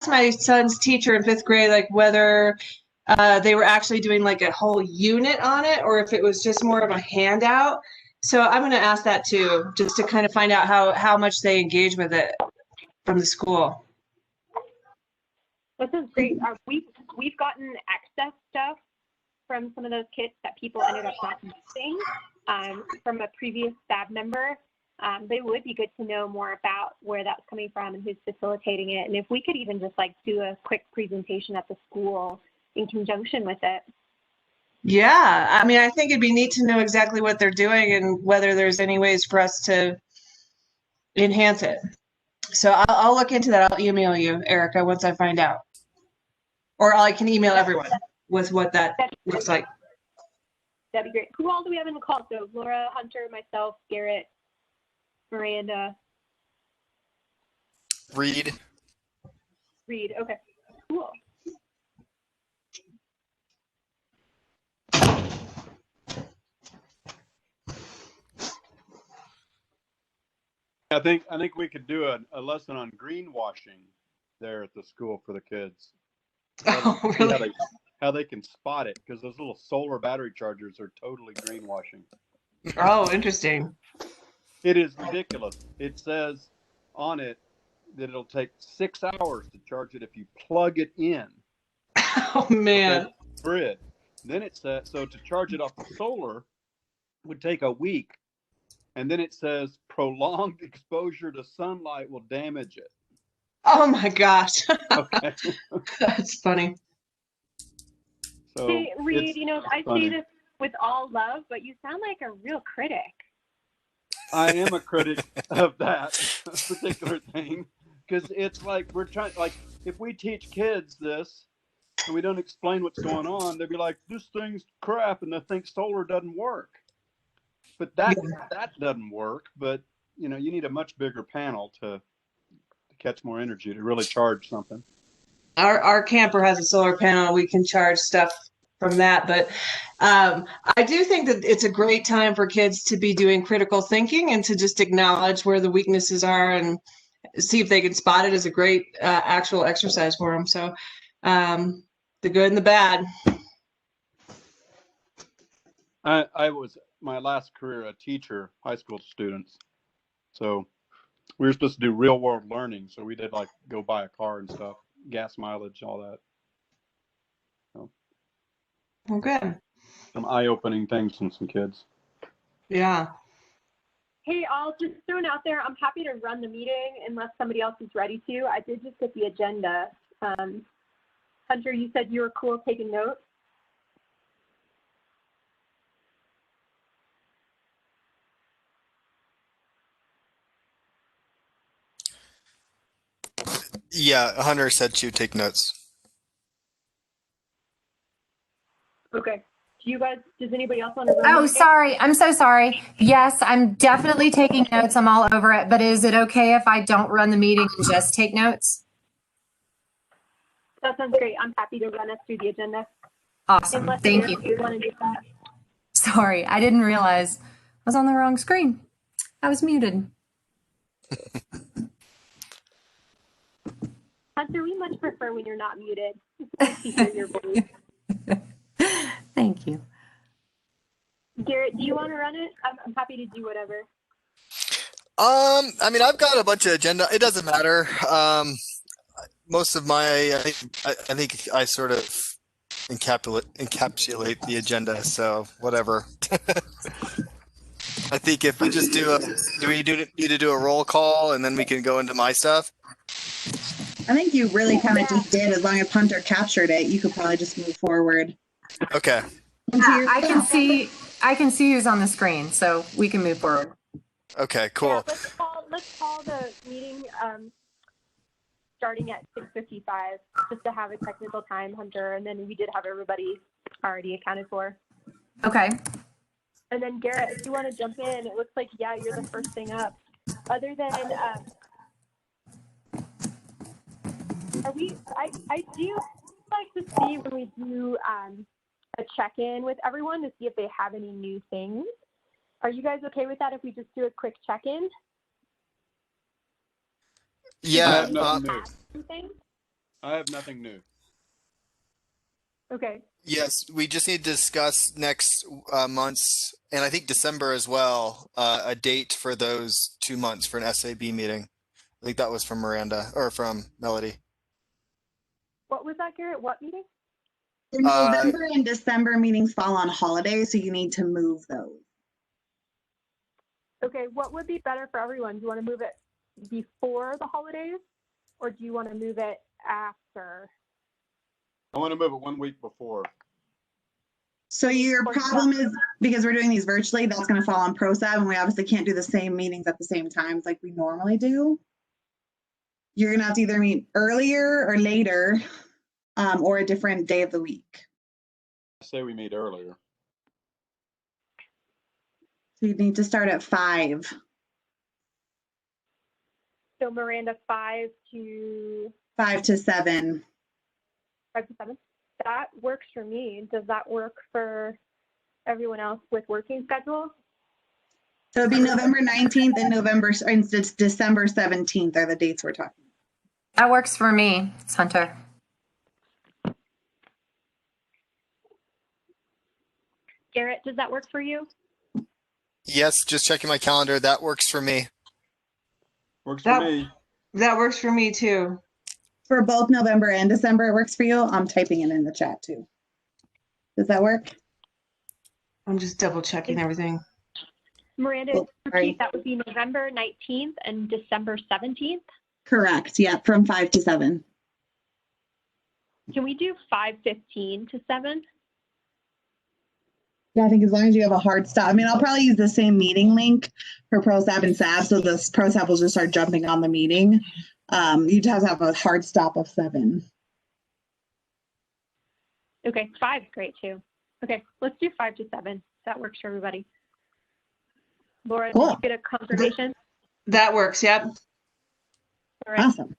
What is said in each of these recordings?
my son's teacher in 5th grade, like whether they were actually doing like a whole unit on it or if it was just more of a handout. So I'm going to ask that too, just to kind of find out how much they engage with it from the school. This is great. We've gotten excess stuff from some of those kits that people ended up not using from a previous staff member. But it would be good to know more about where that's coming from and who's facilitating it. And if we could even just like do a quick presentation at the school in conjunction with it. Yeah, I mean, I think it'd be neat to know exactly what they're doing and whether there's any ways for us to enhance it. So I'll look into that. I'll email you, Erica, once I find out. Or I can email everyone with what that looks like. That'd be great. Who all do we have in the call? So Laura, Hunter, myself, Garrett, Miranda. Reed. Okay, cool. I think we could do a lesson on greenwashing there at the school for the kids. Oh, really? How they can spot it, because those little solar battery chargers are totally greenwashing. Oh, interesting. It is ridiculous. It says on it that it'll take 6 hours to charge it if you plug it in. Oh, man. Grid. Then it says, so to charge it off the solar would take a week. And then it says prolonged exposure to sunlight will damage it. Oh my gosh. Okay. That's funny. So hey, Reed, I funny. say this with all love, but you sound like a real critic. I am a critic of that particular thing, because it's like we're trying, like if we teach kids this and we don't explain what's going on, they'll be like, this thing's crap, and they think solar doesn't work. But that doesn't work. But you need a much bigger panel to catch more energy to really charge something. Our camper has a solar panel. We can charge stuff from that. But I do think that it's a great time for kids to be doing critical thinking and to just acknowledge where the weaknesses are and see if they can spot it. Is a great actual exercise for them. So the good and the bad. I was my last career a teacher, high school students. So we were supposed to do real world learning. So we did like go buy a car and stuff, gas mileage, all that. So, Well, good. some eye-opening things from some kids. Yeah. Hey, I'll just throw it out there. I'm happy to run the meeting unless somebody else is ready to. I did just get the agenda. Hunter, you said you were cool taking notes. Yeah, Hunter said she would take notes. Okay. Does anybody else want to run? Oh, sorry. I'm so sorry. Yes, I'm definitely taking notes. I'm all over it. But is it okay if I don't run the meeting and just take notes? That sounds great. I'm happy to run us through the agenda. Awesome. Thank you. Want to do that. Sorry, I didn't realize I was on the wrong screen. I was muted. Hunter, we much prefer when you're not muted. It's nice to hear your voice. Thank you. Garrett, do you want to run it? I'm happy to do whatever. I mean, I've got a bunch of agenda. It doesn't matter. Most of I think I sort of encapsulate the agenda. So whatever. I think if we just do we need to do a roll call and then we can go into my stuff? I think you really kind of just did. As long as Hunter captured it, you could probably just move forward. Okay. I can see who's on the screen, so we can move forward. Okay, cool. Yeah, let's call the meeting starting at 6:55 just to have a technical time, Hunter, and then we did have everybody already accounted for. Okay. And then Garrett, if you want to jump in, it looks like you're the first thing up. Other than I do like to see when we do a check-in with everyone to see if they have any new things. Are you guys okay with that if we just do a quick check-in? Yeah. Nothing new. I have nothing new. Okay. Yes, we just need to discuss next month's, and I think December as well, a date for those 2 months for an SAB meeting. I think that was from Miranda or from Melody. What was that, Garrett? What meeting? The November and December meetings fall on holidays, so you need to move those. Okay, what would be better for everyone? Do you want to move it before the holidays, or do you want to move it after? I want to move it 1 week before. So your problem is because we're doing these virtually, that's going to fall on ProSab, and we obviously can't do the same meetings at the same times like we normally do. You're going to have to either meet earlier or later, or a different day of the week. I say we meet earlier. So you need to start at 5. So Miranda, 5 to 5 to 7. 5 to 7. That works for me. Does that work for everyone else with working schedules? So it'd be November 19th and December 17th are the dates we're talking. That works for me. It's Hunter. Garrett, does that work for you? Yes, just checking my calendar. That works for me. Works for me. That works for me too. For both November and December, it works for you. I'm typing it in the chat too. Does that work? I'm just double checking everything. Miranda, Oh, sorry. repeat, that would be November 19th and December 17th. Correct. Yeah, from 5 to 7. Can we do 5:15 to 7? Yeah, I think as long as you have a hard stop. I mean, I'll probably use the same meeting link for ProSab and SAB, so this ProSab will just start jumping on the meeting. You'd have to have a hard stop of 7. Okay, 5 is great too. Okay, let's do 5 to 7. That works for everybody. Laura, Cool. did you get a confirmation? That works. Yep. All right. Awesome.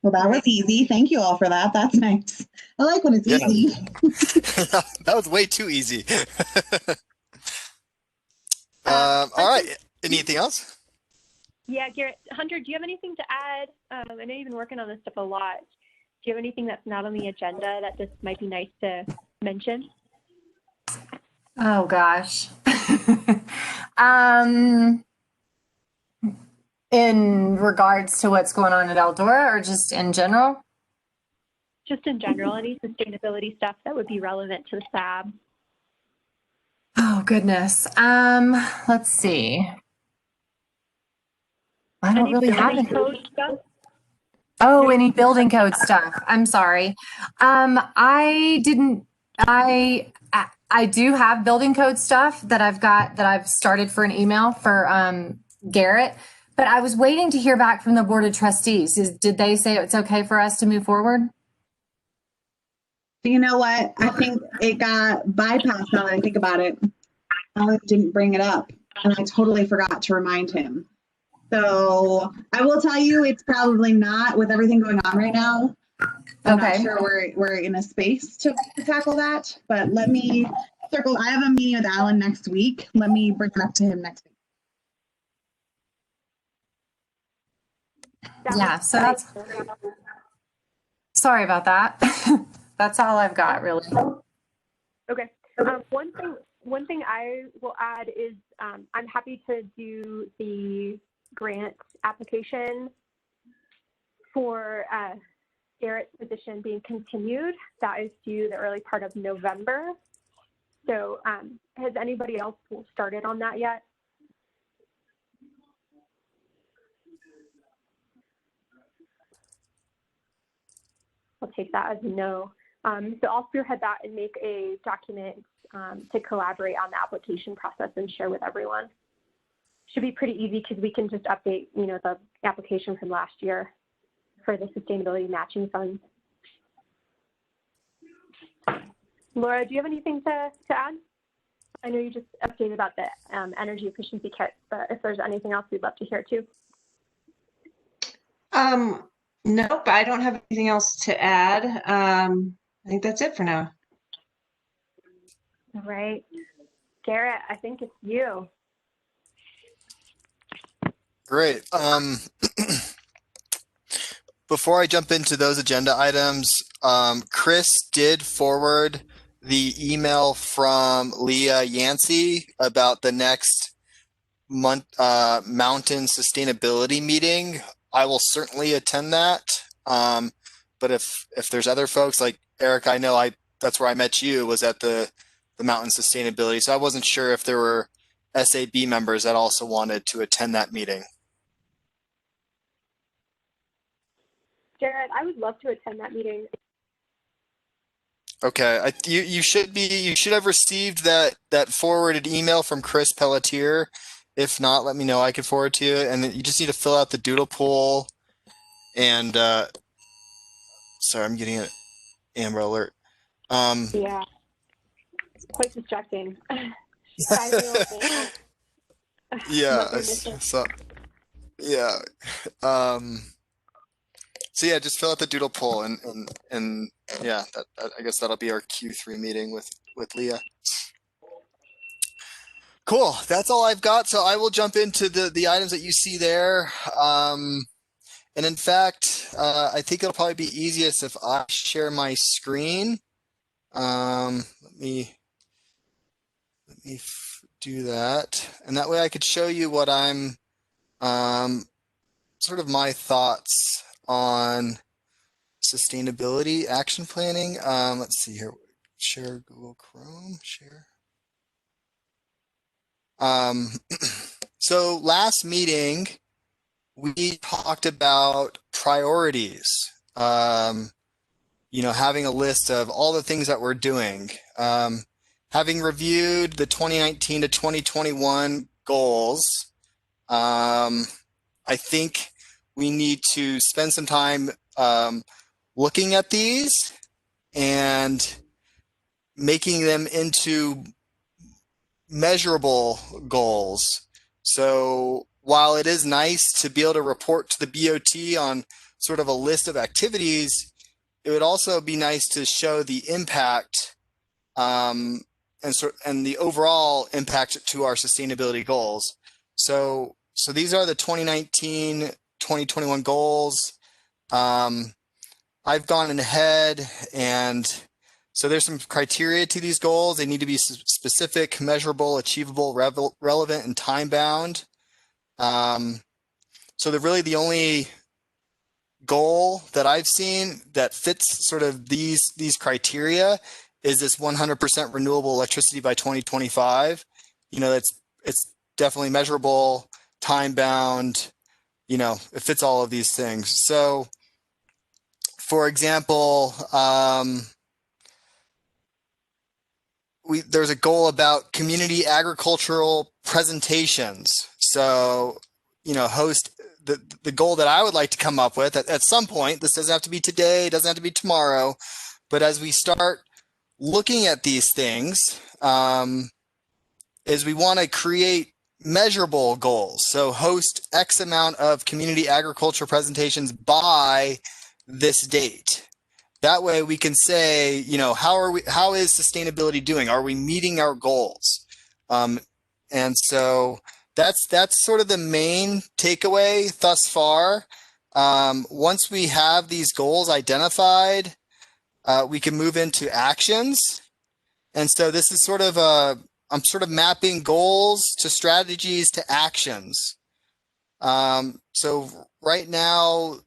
Well, that was easy. Thank you all for that. That's nice. I like when it's Yeah. easy. That was way too easy. All right. Anything else? Yeah, Garrett, Hunter, do you have anything to add? I know you've been working on this stuff a lot. Do you have anything that's not on the agenda that just might be nice to mention? Oh gosh. In regards to what's going on at Eldora or just in general? Just in general, any sustainability stuff that would be relevant to the SAB. Oh goodness. Let's see. I don't Any really have building any. code stuff? Oh, any building code stuff. I'm sorry. I didn't. I do have building code stuff that I've started for an email for Garrett, but I was waiting to hear back from the Board of Trustees. Did they say it's okay for us to move forward? You know what? I think it got bypassed now that I think about it. Alan didn't bring it up, and I totally forgot to remind him. So I will tell you, it's probably not with everything going on right now. I'm not Okay. sure we're in a space to tackle that, but let me circle. I have a meeting with Alan next week. Let me bring it up to him next week. Yeah, so that's, sorry about that. That's all I've got really. Okay. One thing I will add is I'm happy to do the grant application for Garrett's position being continued. That is due the early part of November. So has anybody else started on that yet? I'll take that as a no. So I'll spearhead that and make a document to collaborate on the application process and share with everyone. Should be pretty easy because we can just update, the application from last year for the sustainability matching funds. Laura, do you have anything to add? I know you just updated about the energy efficiency kit, but if there's anything else, we'd love to hear too. Nope, I don't have anything else to add. I think that's it for now. All right. Garrett, I think it's you. Great. before I jump into those agenda items, Chris did forward the email from Leah Yancey about the next month mountain sustainability meeting. I will certainly attend that. But if there's other folks like Eric, I know that's where I met you, was at the mountain sustainability. So I wasn't sure if there were SAB members that also wanted to attend that meeting. Jared, I would love to attend that meeting. Okay, you should have received that forwarded email from Chris Pelletier. If not, let me know. I can forward to you. And then you just need to fill out the doodle poll. And sorry, I'm getting an Amber Alert. Yeah, quite distracting. 5-year-old. Yeah. Recognition. So yeah. So yeah, just fill out the doodle poll and yeah, I guess that'll be our Q3 meeting with Leah. Cool. That's all I've got. So I will jump into the items that you see there. And in fact, I think it'll probably be easiest if I share my screen. Let me do that. And that way I could show you what I'm, sort of my thoughts on sustainability action planning. Let's see here. Share Google Chrome, share. So last meeting, we talked about priorities, having a list of all the things that we're doing. Having reviewed the 2019 to 2021 goals, I think we need to spend some time looking at these and making them into measurable goals. So while it is nice to be able to report to the BOT on sort of a list of activities, it would also be nice to show the impact and the overall impact to our sustainability goals. So these are the 2019-2021 goals. I've gone ahead and so there's some criteria to these goals. They need to be specific, measurable, achievable, relevant, and time-bound. So really the only goal that I've seen that fits sort of these criteria is this 100% renewable electricity by 2025. It's definitely measurable, time-bound. It fits all of these things. So, for example, there's a goal about community agricultural presentations. So, host the goal that I would like to come up with at some point. This doesn't have to be today, doesn't have to be tomorrow, but as we start looking at these things, is we want to create measurable goals. So host X amount of community agriculture presentations by this date. That way we can say, how is sustainability doing? Are we meeting our goals? And so that's sort of the main takeaway thus far. Once we have these goals identified, we can move into actions. And so this is sort of I'm sort of mapping goals to strategies to actions. So right now,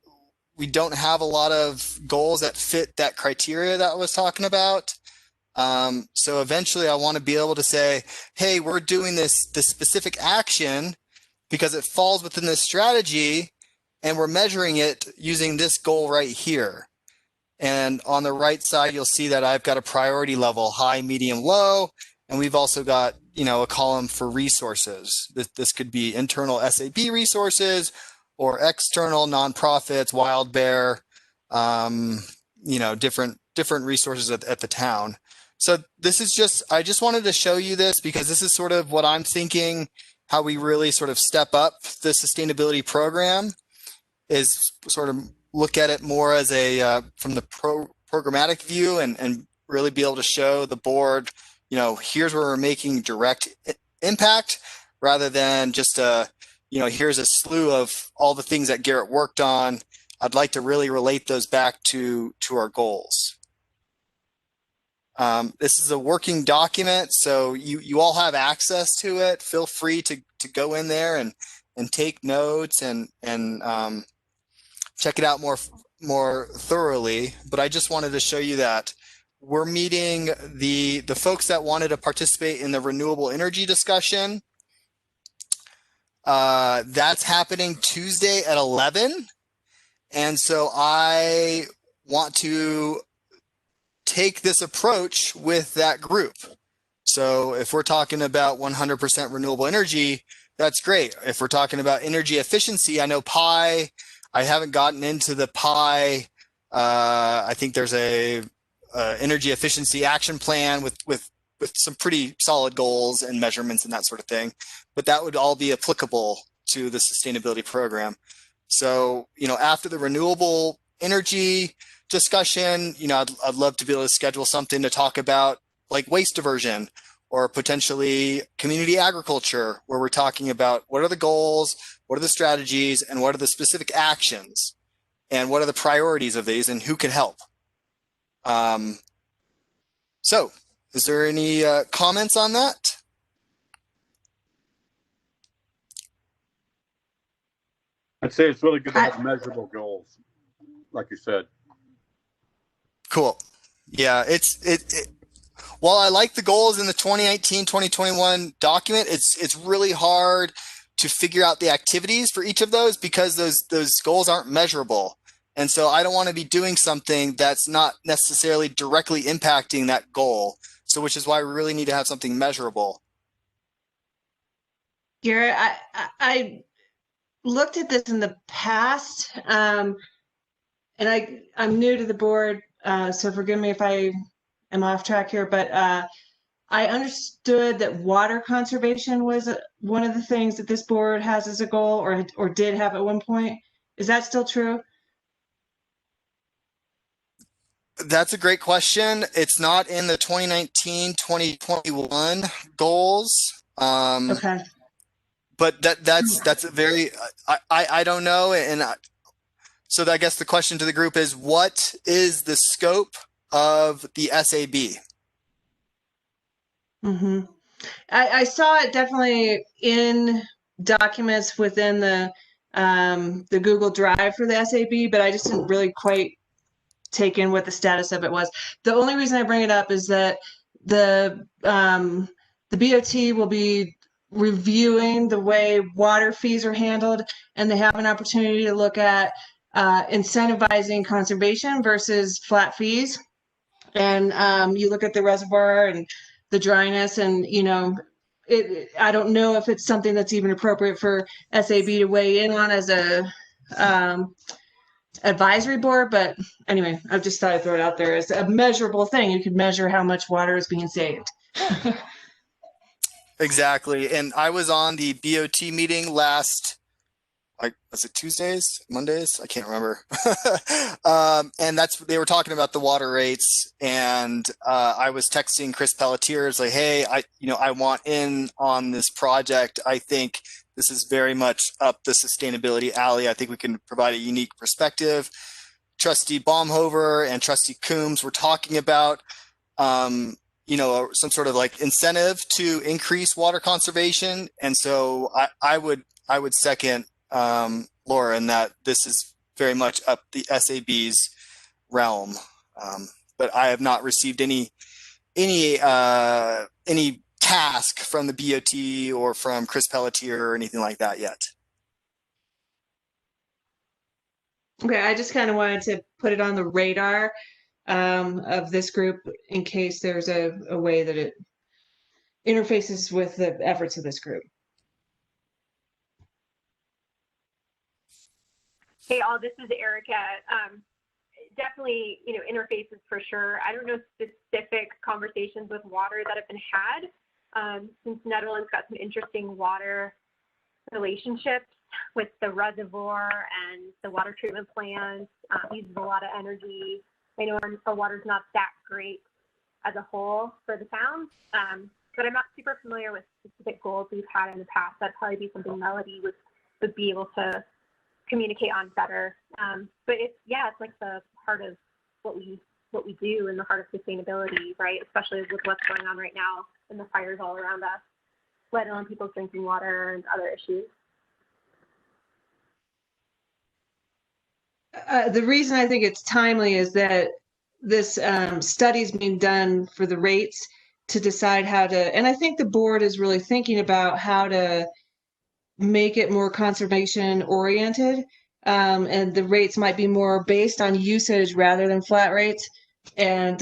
we don't have a lot of goals that fit that criteria that I was talking about. So eventually I want to be able to say, hey, we're doing this specific action because it falls within this strategy and we're measuring it using this goal right here. And on the right side, you'll see that I've got a priority level, high, medium, low. And we've also got, a column for resources. This could be internal SAB resources or external nonprofits, Wild Bear, different resources at the town. So this is I just wanted to show you this because this is sort of what I'm thinking, how we really sort of step up the sustainability program is sort of look at it more as from the programmatic view and really be able to show the board, here's where we're making direct impact rather than just here's a slew of all the things that Garrett worked on. I'd like to really relate those back to our goals. This is a working document, so you all have access to it. Feel free to go in there and take notes and check it out more thoroughly. But I just wanted to show you that we're meeting the folks that wanted to participate in the renewable energy discussion. That's happening Tuesday at 11. And so I want to take this approach with that group. So if we're talking about 100% renewable energy, that's great. If we're talking about energy efficiency, I know PI, I haven't gotten into the PI. I think there's a energy efficiency action plan with some pretty solid goals and measurements and that sort of thing. But that would all be applicable to the sustainability program. So, after the renewable energy discussion, I'd love to be able to schedule something to talk about like waste diversion or potentially community agriculture, where we're talking about what are the goals, what are the strategies, and what are the specific actions, and what are the priorities of these, and who can help. So is there any comments on that? I'd say it's really good to have measurable goals, like you said. Cool. Yeah, while I like the goals in the 2019-2021 document, it's really hard to figure out the activities for each of those because those goals aren't measurable. And so I don't want to be doing something that's not necessarily directly impacting that goal. So which is why we really need to have something measurable. Garrett, I looked at this in the past, and I'm new to the board, so forgive me if I am off track here, but I understood that water conservation was one of the things that this board has as a goal, or did have at one point. Is that still true? That's a great question. It's not in the 2019-2021 goals. Okay. But that's a very, I don't know. And so I guess the question to the group is, what is the scope of the SAB? Mm-hmm. I saw it definitely in documents within the Google Drive for the SAB, but I just didn't really quite take in what the status of it was. The only reason I bring it up is that the BOT will be reviewing the way water fees are handled, and they have an opportunity to look at incentivizing conservation versus flat fees. And you look at the reservoir and the dryness, and I don't know if it's something that's even appropriate for SAB to weigh in on as a advisory board, but anyway, I've just thought I'd throw it out there as a measurable thing. You could measure how much water is being saved. Exactly. And I was on the BOT meeting last, was it Tuesdays, Mondays? I can't remember. And they were talking about the water rates, and I was texting Chris Pelletier. It's like, hey, I want in on this project. I think this is very much up the sustainability alley. I think we can provide a unique perspective. Trustee Baumhover and Trustee Coombs were talking about, some sort of like incentive to increase water conservation. And so I would second Laura in that this is very much up the SAB's realm. But I have not received any task from the BOT or from Chris Pelletier or anything like that yet. Okay, I just kind of wanted to put it on the radar of this group in case there's a way that it interfaces with the efforts of this group. Hey, all, this is Erica. Definitely, interfaces for sure. I don't know specific conversations with water that have been had, since Netherlands got some interesting water relationships with the reservoir and the water treatment plants, uses a lot of energy. I know our water's not that great as a whole for the town, but I'm not super familiar with specific goals we've had in the past. That'd probably be something Melody would be able to communicate on better. But it's like the heart of what we do and the heart of sustainability, right? Especially with what's going on right now and the fires all around us, let alone people's drinking water and other issues. The reason I think it's timely is that this study's being done for the rates to decide how to, and I think the board is really thinking about how to make it more conservation oriented. And the rates might be more based on usage rather than flat rates. And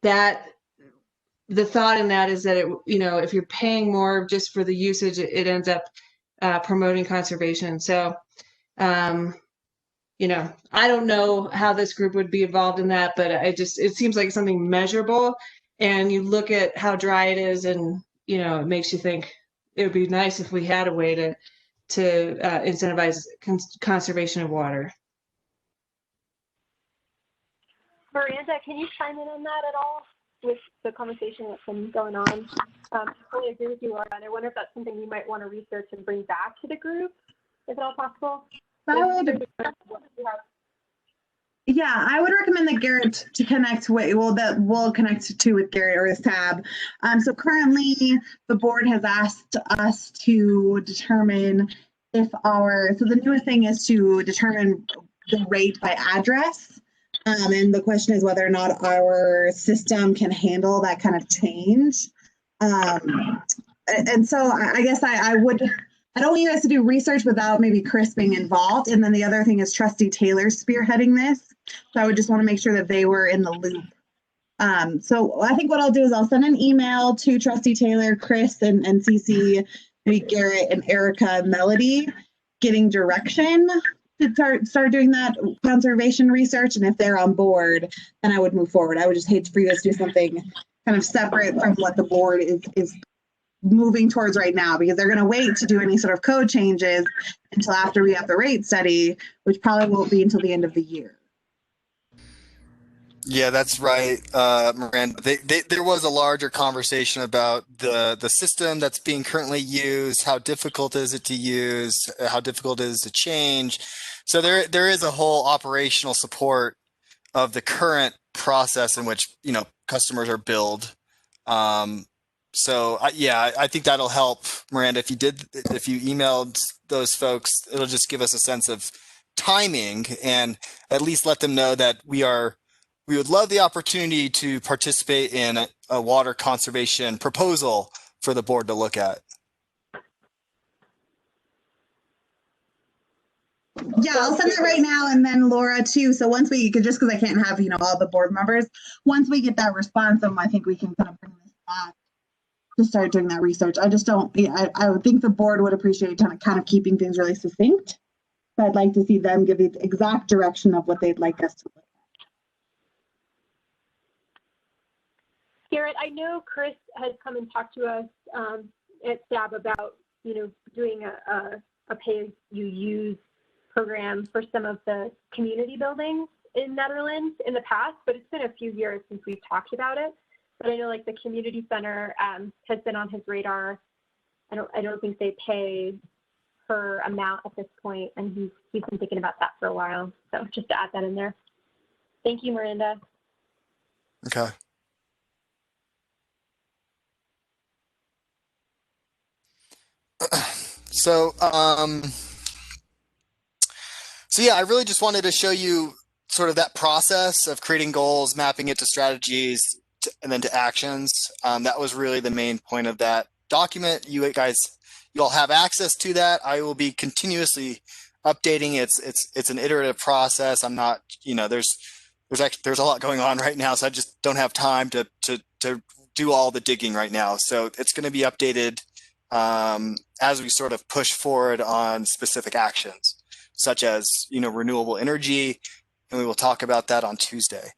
that the thought in that is that it, if you're paying more just for the usage, it ends up promoting conservation. So, I don't know how this group would be involved in that, but it seems like something measurable. And you look at how dry it is, and it makes you think it would be nice if we had a way to incentivize conservation of water. Miranda, can you chime in on that at all with the conversation that's been going on? I fully agree with you, Laura, and I wonder if that's something you might want to research and bring back to the group, if at all possible. Yeah, I would recommend that Garrett to connect with, that we'll connect to with Garrett or with Tab. So currently the board has asked us to determine so the newest thing is to determine the rate by address. And the question is whether or not our system can handle that kind of change. And so I guess I don't want you guys to do research without maybe Chris being involved. And then the other thing is Trustee Taylor spearheading this. So I would just want to make sure that they were in the loop. So I think what I'll do is I'll send an email to Trustee Taylor, Chris, and CC, maybe Garrett and Erica and Melody, getting direction to start doing that conservation research. And if they're on board, then I would move forward. I would just hate for you guys to do something kind of separate from what the board is moving towards right now, because they're going to wait to do any sort of code changes until after we have the rate study, which probably won't be until the end of the year. Yeah, that's right, Miranda. There was a larger conversation about the system that's being currently used, how difficult is it to use, how difficult it is to change. So there is a whole operational support of the current process in which customers are billed. So I think that'll help, Miranda. If you emailed those folks, it'll just give us a sense of timing and at least let them know that we would love the opportunity to participate in a water conservation proposal for the board to look at. Yeah, I'll send it right now, and then Laura too. So once just because I can't have all the board members, once we get that response, then I think we can kind of bring this back to start doing that research. I just don't. I would think the board would appreciate kind of keeping things really succinct. So I'd like to see them give the exact direction of what they'd like us to look at. Garrett, I know Chris has come and talked to us at SAB about, doing a pay-as-you-use program for some of the community buildings in Netherlands in the past, but it's been a few years since we've talked about it. But I know the community center has been on his radar. I don't think they pay per amount at this point, and he's been thinking about that for a while. So just to add that in there. Thank you, Miranda. Okay. So yeah, I really just wanted to show you sort of that process of creating goals, mapping it to strategies, and then to actions. That was really the main point of that document. You all have access to that. I will be continuously updating. It's an iterative process. I'm not, there's a lot going on right now, so I just don't have time to do all the digging right now. So it's going to be updated as we sort of push forward on specific actions, such as renewable energy, and we will talk about that on Tuesday.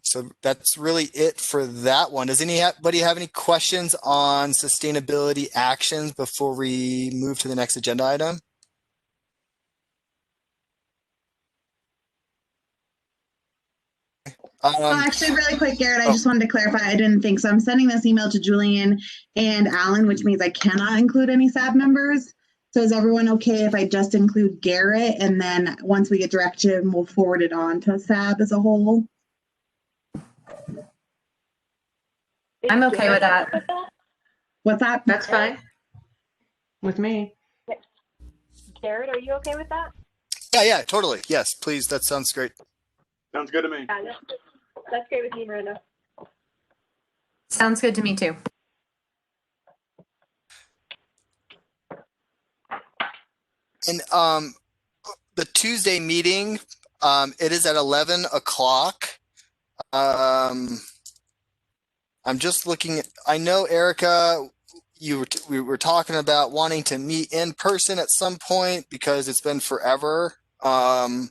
So that's really it for that one. Does anybody have any questions on sustainability actions before we move to the next agenda item? Actually, really quick, Garrett, I just wanted to clarify. I didn't think so. I'm sending this email to Julian and Alan, which means I cannot include any SAB members. So is everyone okay if I just include Garrett, and then once we get direction, we'll forward it on to SAB as a whole? I'm okay with that. What's that? That's fine with me. Jared, are you okay with that? Yeah, totally. Yes, please. That sounds great. Sounds good to me. Yeah, that's great with me, Miranda. Sounds good to me too. And the Tuesday meeting, it is at 11 o'clock. I'm just looking. I know, Erica, we were talking about wanting to meet in person at some point because it's been forever. I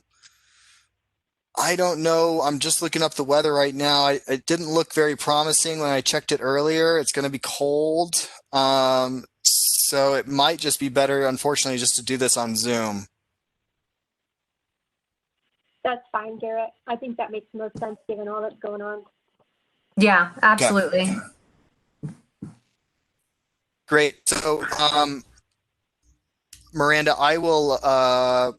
don't know. I'm just looking up the weather right now. It didn't look very promising when I checked it earlier. It's going to be cold. So it might just be better, unfortunately, just to do this on Zoom. That's fine, Garrett. I think that makes the most sense given all that's going on. Yeah, absolutely. Great. So, Miranda, I'll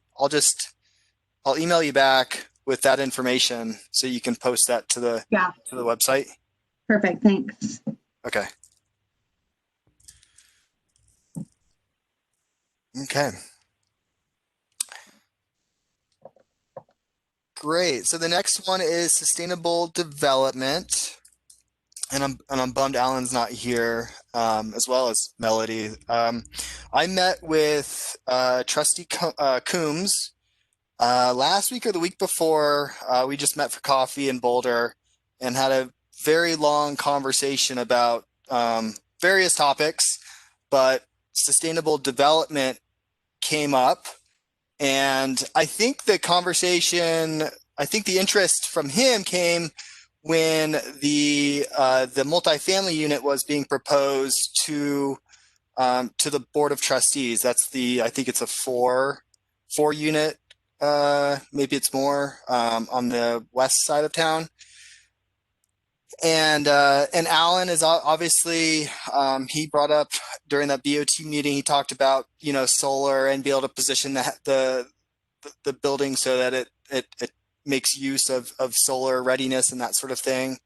email you back with that information so you can post that to the website. Perfect. Thanks. Okay. Okay. Great. So the next one is sustainable development. And I'm bummed Alan's not here, as well as Melody. I met with Trustee Coombs last week or the week before. We just met for coffee in Boulder and had a very long conversation about various topics, but sustainable development came up. And I think the interest from him came when the multifamily unit was being proposed to the Board of Trustees. I think it's a four unit, maybe it's more, on the west side of town. And Alan is obviously, he brought up during that BOT meeting, he talked about, solar and be able to position the building so that it makes use of solar readiness and that sort of thing.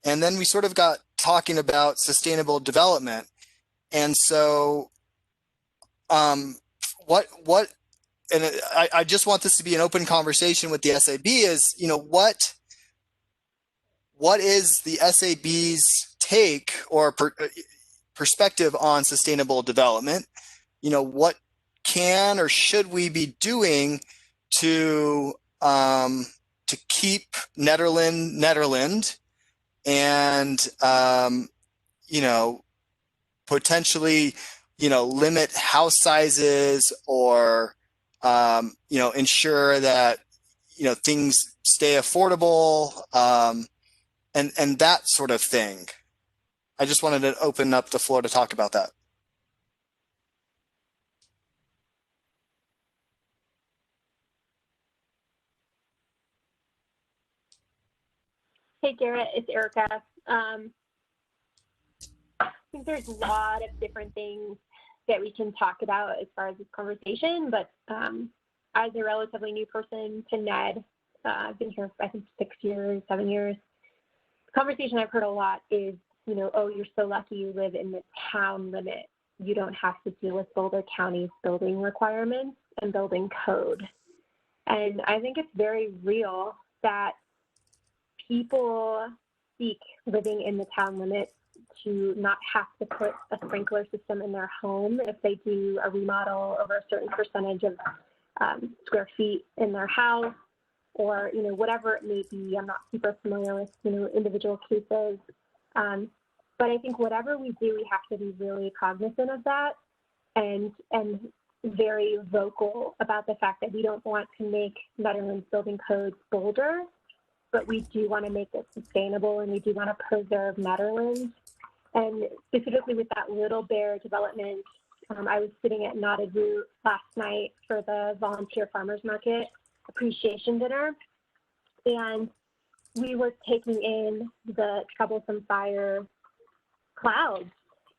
And then we sort of got talking about sustainable development. And so I just want this to be an open conversation with the SAB is, what is the SAB's take or perspective on sustainable development? What can or should we be doing to keep Nederland and potentially limit house sizes or ensure that things stay affordable, and that sort of thing. I just wanted to open up the floor to talk about that. Hey, Garrett, it's Erica. I think there's a lot of different things that we can talk about as far as this conversation, but as a relatively new person to Ned, I've been here for, I think, 7 years. The conversation I've heard a lot is, oh, you're so lucky you live in the town limit. You don't have to deal with Boulder County's building requirements and building code. And I think it's very real that people seek living in the town limit to not have to put a sprinkler system in their home if they do a remodel over a certain percentage of square feet in their house, or whatever it may be. I'm not super familiar with individual cases, but I think whatever we do, we have to be really cognizant of that and very vocal about the fact that we don't want to make Nederland's building codes bolder, but we do want to make it sustainable, and we do want to preserve Nederland. And specifically with that Little Bear development, I was sitting at Knotted Root last night for the volunteer farmers market appreciation dinner. And we were taking in the troublesome fire clouds.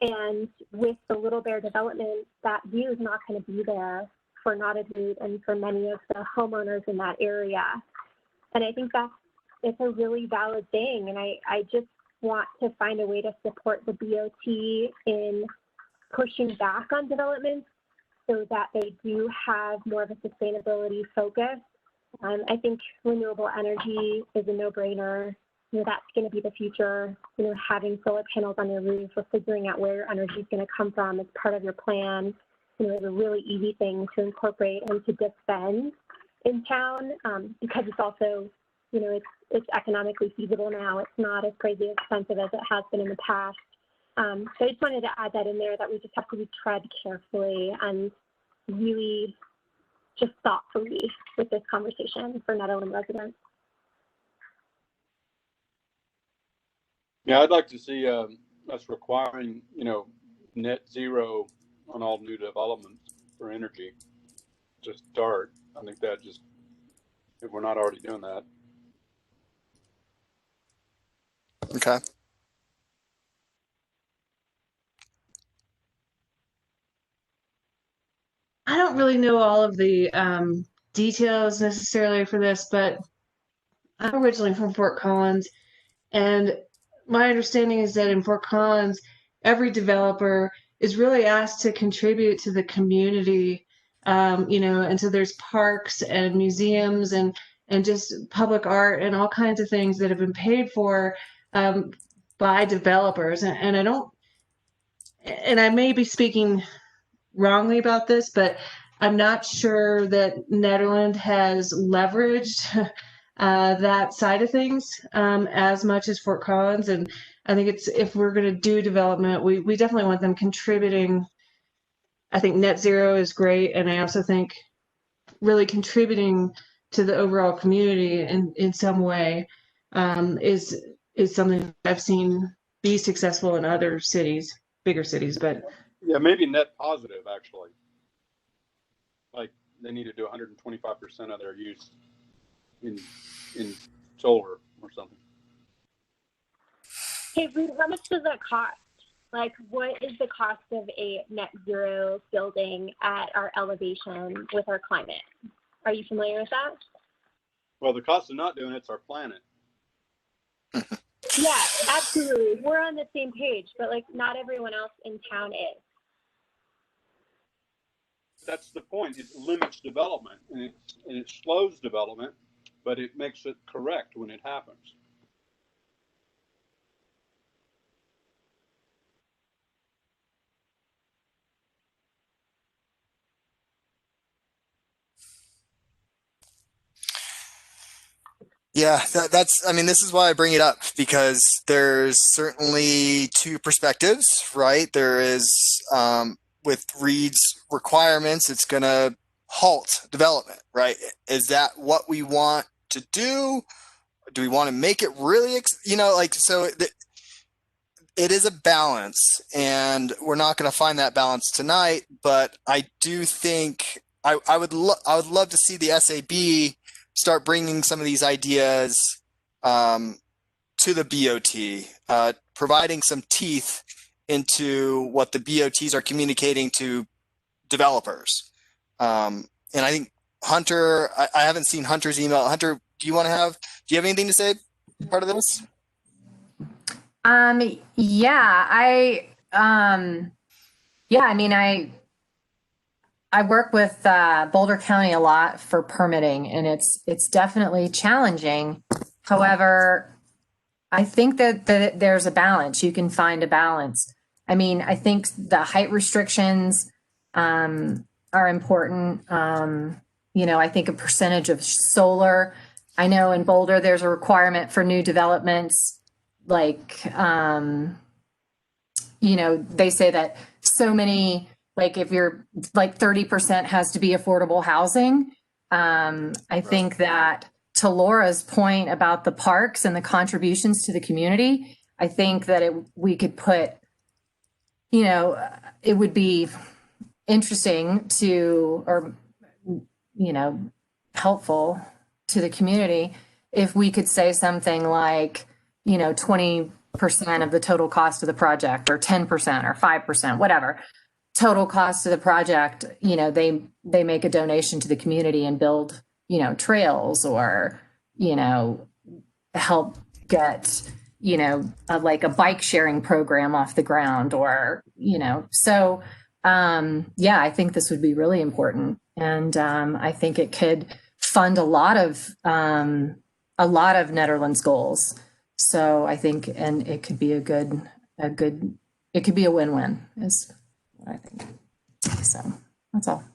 And with the Little Bear development, that view is not going to be there for Nottadoot and for many of the homeowners in that area. And I think it's a really valid thing. And I just want to find a way to support the BOT in pushing back on developments so that they do have more of a sustainability focus. I think renewable energy is a no-brainer. That's going to be the future. Having solar panels on your roof or figuring out where your energy is going to come from as part of your plan, is a really easy thing to incorporate and to defend in town, because it's also, it's economically feasible now. It's not as crazy expensive as it has been in the past. So I just wanted to add that in there, that we just have to tread carefully and really just thoughtfully with this conversation for Nederland residents. Yeah, I'd like to see us requiring, net zero on all new developments for energy to start. I think that just, if we're not already doing that. Okay. I don't really know all of the details necessarily for this, but I'm originally from Fort Collins, and my understanding is that in Fort Collins, every developer is really asked to contribute to the community, and so there's parks and museums and just public art and all kinds of things that have been paid for by developers. And I don't, and I may be speaking wrongly about this, but I'm not sure that Nederland has leveraged that side of things as much as Fort Collins. And I think if we're going to do development, we definitely want them contributing. I think net zero is great. And I also think really contributing to the overall community in some way is something I've seen be successful in other cities, bigger cities, but yeah, maybe net positive, actually. Like they need to do 125% of their use in solar or something. Hey, Ruth, how much does that cost? Like, what is the cost of a net zero building at our elevation with our climate? Are you familiar with that? Well, the cost of not doing it's our planet. Yeah, absolutely. We're on the same page, but like not everyone else in town is. That's the point. It limits development and it slows development, but it makes it correct when it happens. Yeah, I mean, this is why I bring it up, because there's certainly two perspectives, right? There is, with Reed's requirements, it's going to halt development, right? Is that what we want to do? Do we want to make it really, so it is a balance, and we're not going to find that balance tonight, but I do think I would love to see the SAB start bringing some of these ideas to the BOT, providing some teeth into what the BOTs are communicating to developers. And I think Hunter, I haven't seen Hunter's email. Hunter, do you have anything to say part of this? I work with Boulder County a lot for permitting, and it's definitely challenging. However, I think that there's a balance. You can find a balance. I mean, I think the height restrictions are important. I think a percentage of solar. I know in Boulder there's a requirement for new developments, like they say that so many, like if you're like 30% has to be affordable housing. I think that to Laura's point about the parks and the contributions to the community, I think that we could put, it would be interesting to, or, helpful to the community if we could say something like, 20% of the total cost of the project, or 10% or 5%, whatever total cost of the project, they make a donation to the community and build, trails, or, help get, like a bike sharing program off the ground, or, so yeah, I think this would be really important. And I think it could fund a lot of Netherlands goals. So I think, and it could be it could be a win-win, is what I think. So that's all.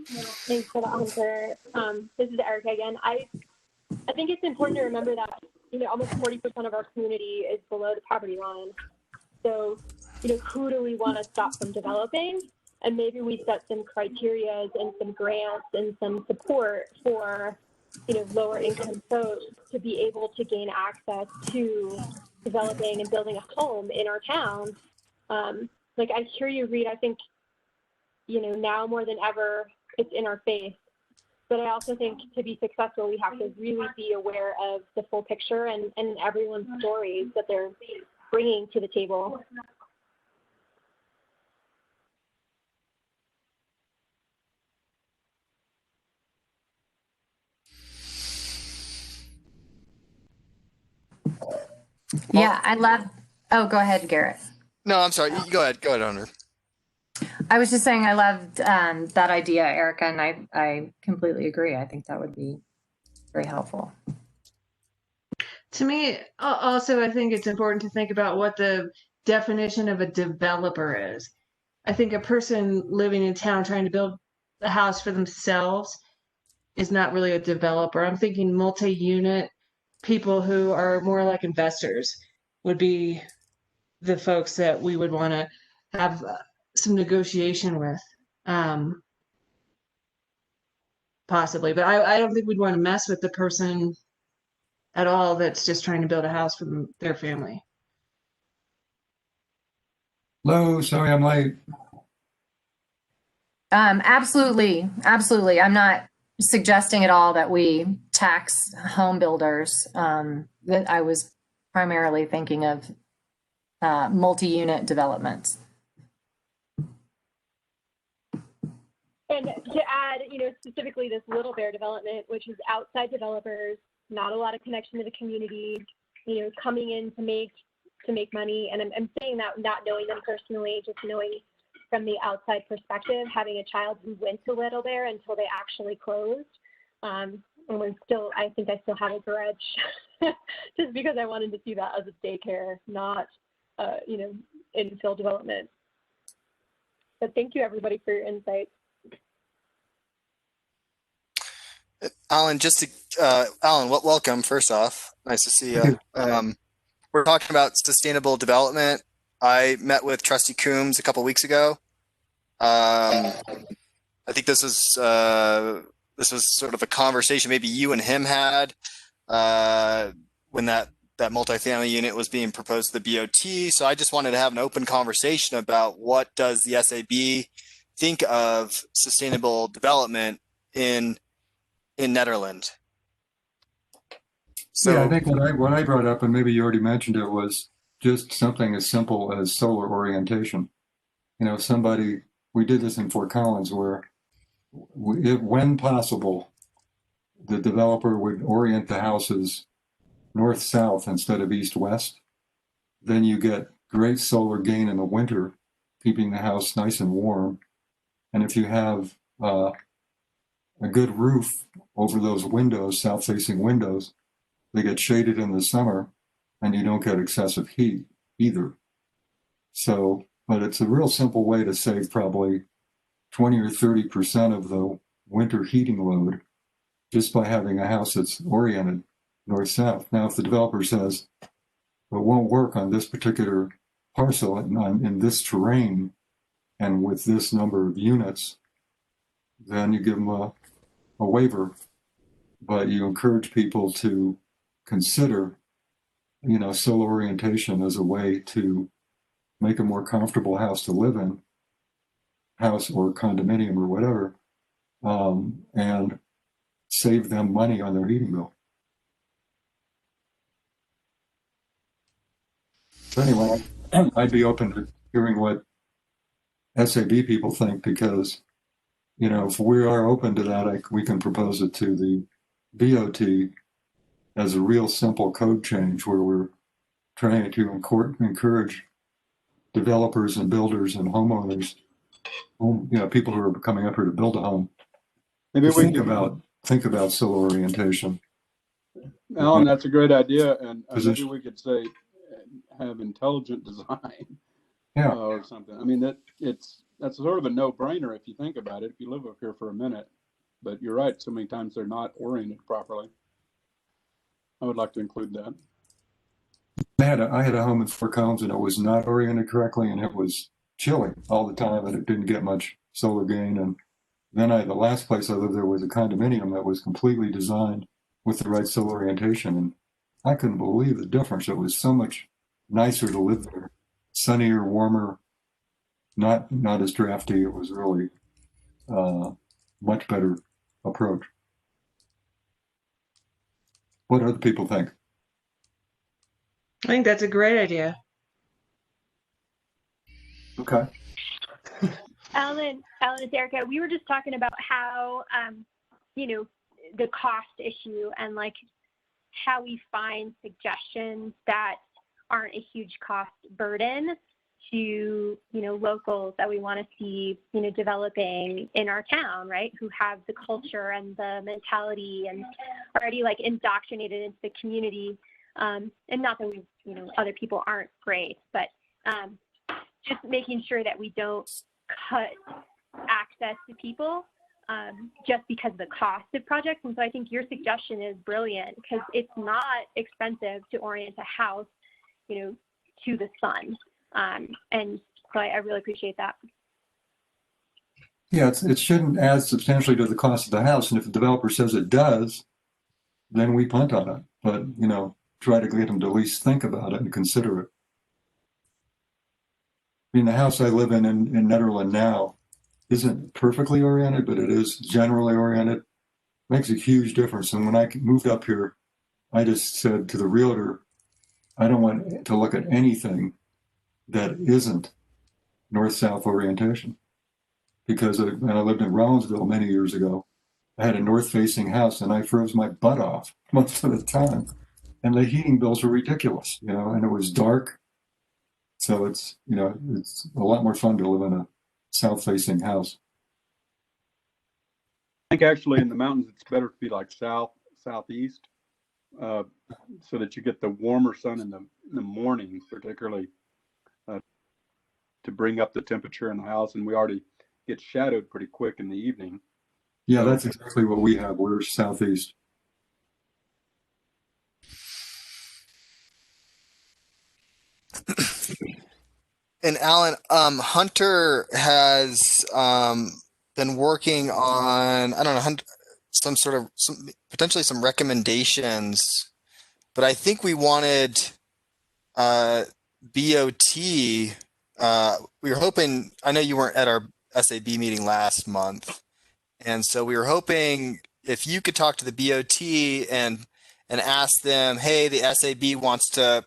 Thanks for the answer. This is Erica again. I think it's important to remember that, almost 40% of our community is below the poverty line. So, who do we want to stop from developing? And maybe we set some criteria and some grants and some support for, lower income folks to be able to gain access to developing and building a home in our town. Like I hear you, Reed. I think, now more than ever, it's in our face. But I also think to be successful, we have to really be aware of the full picture and everyone's stories that they're bringing to the table. Yeah, I love. Oh, go ahead, Garrett. No, I'm sorry. You go ahead. Go ahead, Hunter. I was just saying I loved that idea, Erica, and I completely agree. I think that would be very helpful. To me, also, I think it's important to think about what the definition of a developer is. I think a person living in town trying to build a house for themselves is not really a developer. I'm thinking multi-unit people who are more like investors would be the folks that we would want to have some negotiation with, possibly. But I don't think we'd want to mess with the person at all that's just trying to build a house for their family. Hello, sorry I'm late. Absolutely. I'm not suggesting at all that we tax home builders. That I was primarily thinking of multi-unit developments. And to add, specifically this Little Bear development, which is outside developers, not a lot of connection to the community, coming in to make money. And I'm saying that not knowing them personally, just knowing from the outside perspective, having a child who went to Little Bear until they actually closed. And I think I still have a grudge just because I wanted to see that as a daycare, not, infill development. But thank you everybody for your insights. Alan, Alan, welcome. First off, nice to see you. We're talking about sustainable development. I met with Trustee Coombs a couple weeks ago. I think this was sort of a conversation maybe you and him had when that multifamily unit was being proposed to the BOT. So I just wanted to have an open conversation about what does the SAB think of sustainable development in Nederland. So Yeah, I think what I brought up, and maybe you already mentioned it, was just something as simple as solar orientation. We did this in Fort Collins, where when possible, the developer would orient the houses north-south instead of east-west. Then you get great solar gain in the winter, keeping the house nice and warm. And if you have a good roof over those windows, south-facing windows, they get shaded in the summer, and you don't get excessive heat either. So, but it's a real simple way to save probably 20 or 30% of the winter heating load just by having a house that's oriented north-south. Now, if the developer says it won't work on this particular parcel in this terrain and with this number of units, then you give them a waiver, but you encourage people to consider, solar orientation as a way to make a more comfortable house to live in, house or condominium or whatever. And save them money on their heating bill. So anyway, I'd be open to hearing what SAB people think, because, you know, if we are open to that, we can propose it to the BOT as a real simple code change where we're trying to encourage developers and builders and homeowners, you know, people who are coming up here to build a home, Maybe to we think about solar orientation. Alan, that's a great idea, and Position. maybe we could say have intelligent design Yeah. or something. I mean, that's sort of a no-brainer if you think about it, if you live up here for a minute. But you're right, so many times they're not oriented properly. I would like to include that. I had a home in Fort Collins, and it was not oriented correctly, and it was chilly all the time, and it didn't get much solar gain. And then the last place I lived there was a condominium that was completely designed with the right solar orientation, and I couldn't believe the difference. It was so much nicer to live there, sunnier, warmer, not as drafty. It was really much better approach. What do other people think? I think that's a great idea. Okay. Alan, it's Erica. We were just talking about how, you know, the cost issue and like how we find suggestions that aren't a huge cost burden to, you know, locals that we want to see, you know, developing in our town, right? Who have the culture and the mentality and already like indoctrinated into the community. And not that we, you know, other people aren't great, but just making sure that we don't cut access to people just because of the cost of projects. And so I think your suggestion is brilliant because it's not expensive to orient a house, you know, to the sun. And so I really appreciate that. Yeah, it shouldn't add substantially to the cost of the house. And if the developer says it does, then we punt on it. But, you know, try to get them to at least think about it and consider it. I mean, the house I live in Nederland now isn't perfectly oriented, but it is generally oriented. Makes a huge difference. And when I moved up here, I just said to the realtor, I don't want to look at anything that isn't north-south orientation. Because when I lived in Rollinsville many years ago, I had a north-facing house and I froze my butt off most of the time. And the heating bills were ridiculous, you know, and it was dark. So it's, you know, it's a lot more fun to live in a south-facing house. I think actually in the mountains, it's better to be like southeast, so that you get the warmer sun in the morning, particularly to bring up the temperature in the house. And we already get shadowed pretty quick in the evening. Yeah, that's exactly what we have. We're southeast. And Alan, Hunter has been working on, I don't know, potentially some recommendations, but I think we wanted BOT. We were hoping, I know you weren't at our SAB meeting last month, and so we were hoping if you could talk to the BOT and ask them, hey, the SAB wants to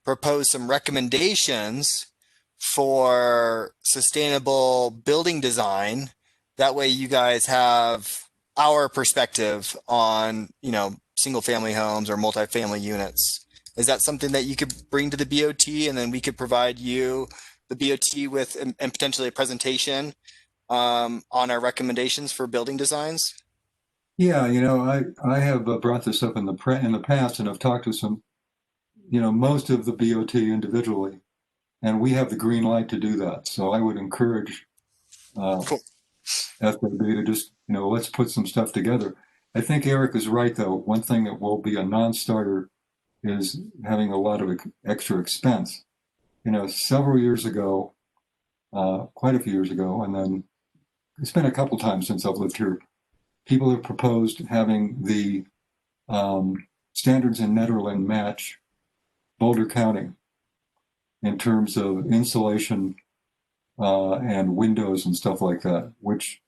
propose some recommendations for sustainable building design. That way you guys have our perspective on, you know, single family homes or multifamily units. Is that something that you could bring to the BOT, and then we could provide you, the BOT, with and potentially a presentation on our recommendations for building designs? Yeah, you know, I have brought this up in the past, and I've talked to some, you know, most of the BOT individually, and we have the green light to do that. So I would encourage Cool. FAB to just, you know, let's put some stuff together. I think Eric is right, though. One thing that will be a non-starter is having a lot of extra expense. You know, several years ago, quite a few years ago, and then it's been a couple times since I've lived here, people have proposed having the standards in Nederland match Boulder County in terms of insulation and windows and stuff like that, which,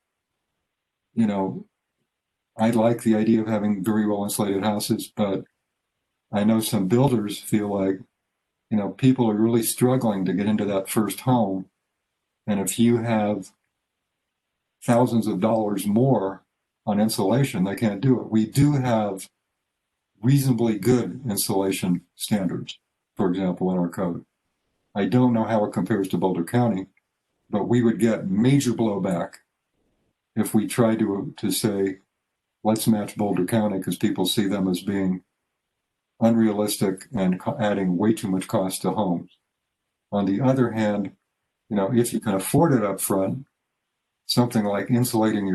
you know, I like the idea of having very well insulated houses, but I know some builders feel like, people are really struggling to get into that first home. And if you have thousands of dollars more on insulation, they can't do it. We do have reasonably good insulation standards, for example, in our code. I don't know how it compares to Boulder County, but we would get major blowback if we tried to say, let's match Boulder County, because people see them as being unrealistic and adding way too much cost to homes. On the other hand, if you can afford it up front, something like insulating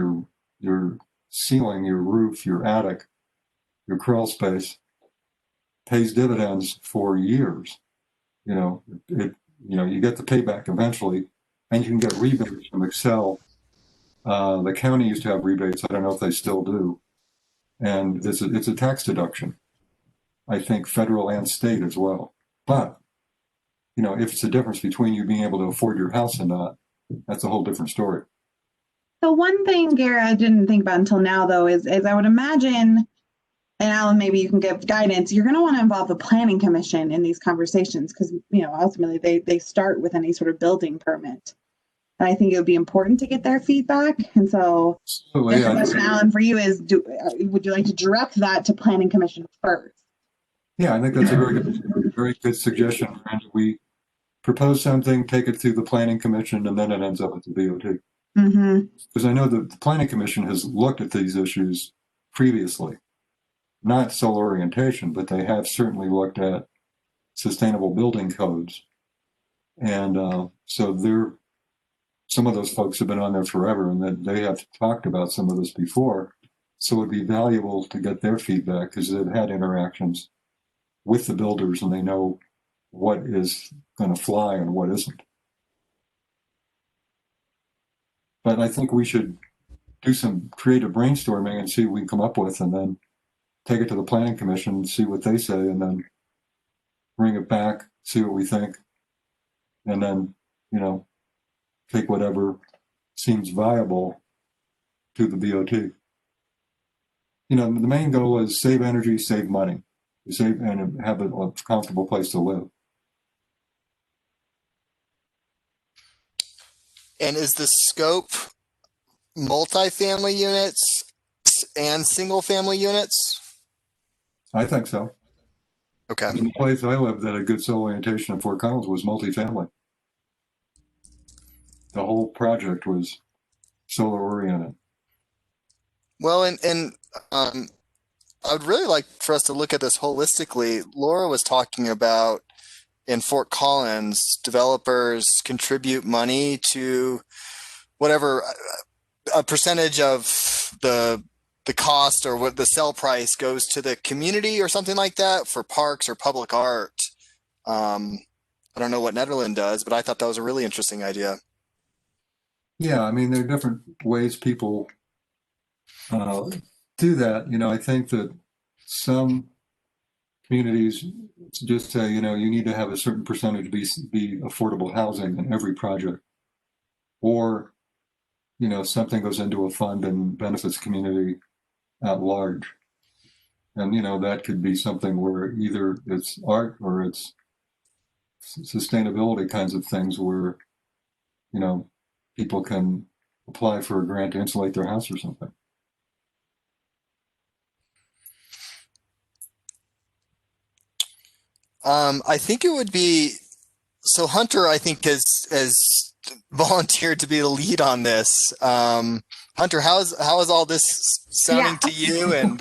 your ceiling, your roof, your attic, your crawl space pays dividends for years. You get the payback eventually, and you can get rebates from Excel. The county used to have rebates. I don't know if they still do. And it's a tax deduction. I think federal and state as well. But, if it's a difference between you being able to afford your house and not, that's a whole different story. So one thing, Gary, I didn't think about until now, though, is I would imagine, and Alan, maybe you can give guidance, you're going to want to involve the planning commission in these conversations because, ultimately they start with any sort of building permit. And I think it would be important to get their feedback. And so the question, Alan, for you is, would you like to direct that to planning commission first? Yeah, I think that's a very good suggestion. And we propose something, take it through the planning commission, and then it ends up at the BOT. Because I know that the planning commission has looked at these issues previously, not solar orientation, but they have certainly looked at sustainable building codes. And so some of those folks have been on there forever, and that they have talked about some of this before. So it'd be valuable to get their feedback because they've had interactions with the builders and they know what is going to fly and what isn't. But I think we should do some creative brainstorming and see what we can come up with, and then take it to the planning commission and see what they say, and then bring it back, see what we think, and then, take whatever seems viable to the BOT. The main goal is save energy, save money, save and have a comfortable place to live. And is the scope multifamily units and single family units? I think so. Okay. The place I lived that had good solar orientation in Fort Collins was multifamily. The whole project was solar oriented. Well, and I would really like for us to look at this holistically. Laura was talking about in Fort Collins, developers contribute money to whatever a percentage of the cost or what the sell price goes to the community or something like that for parks or public art. I don't know what Nederland does, but I thought that was a really interesting idea. Yeah, I mean, there are different ways people do that. I think that some communities just say, you need to have a certain percentage be affordable housing in every project. Or, something goes into a fund and benefits community at large. And, that could be something where either it's art or it's sustainability kinds of things where, people can apply for a grant to insulate their house or something. I think it would be, so Hunter, I think has volunteered to be the lead on this. Hunter, how is all this sounding to you? And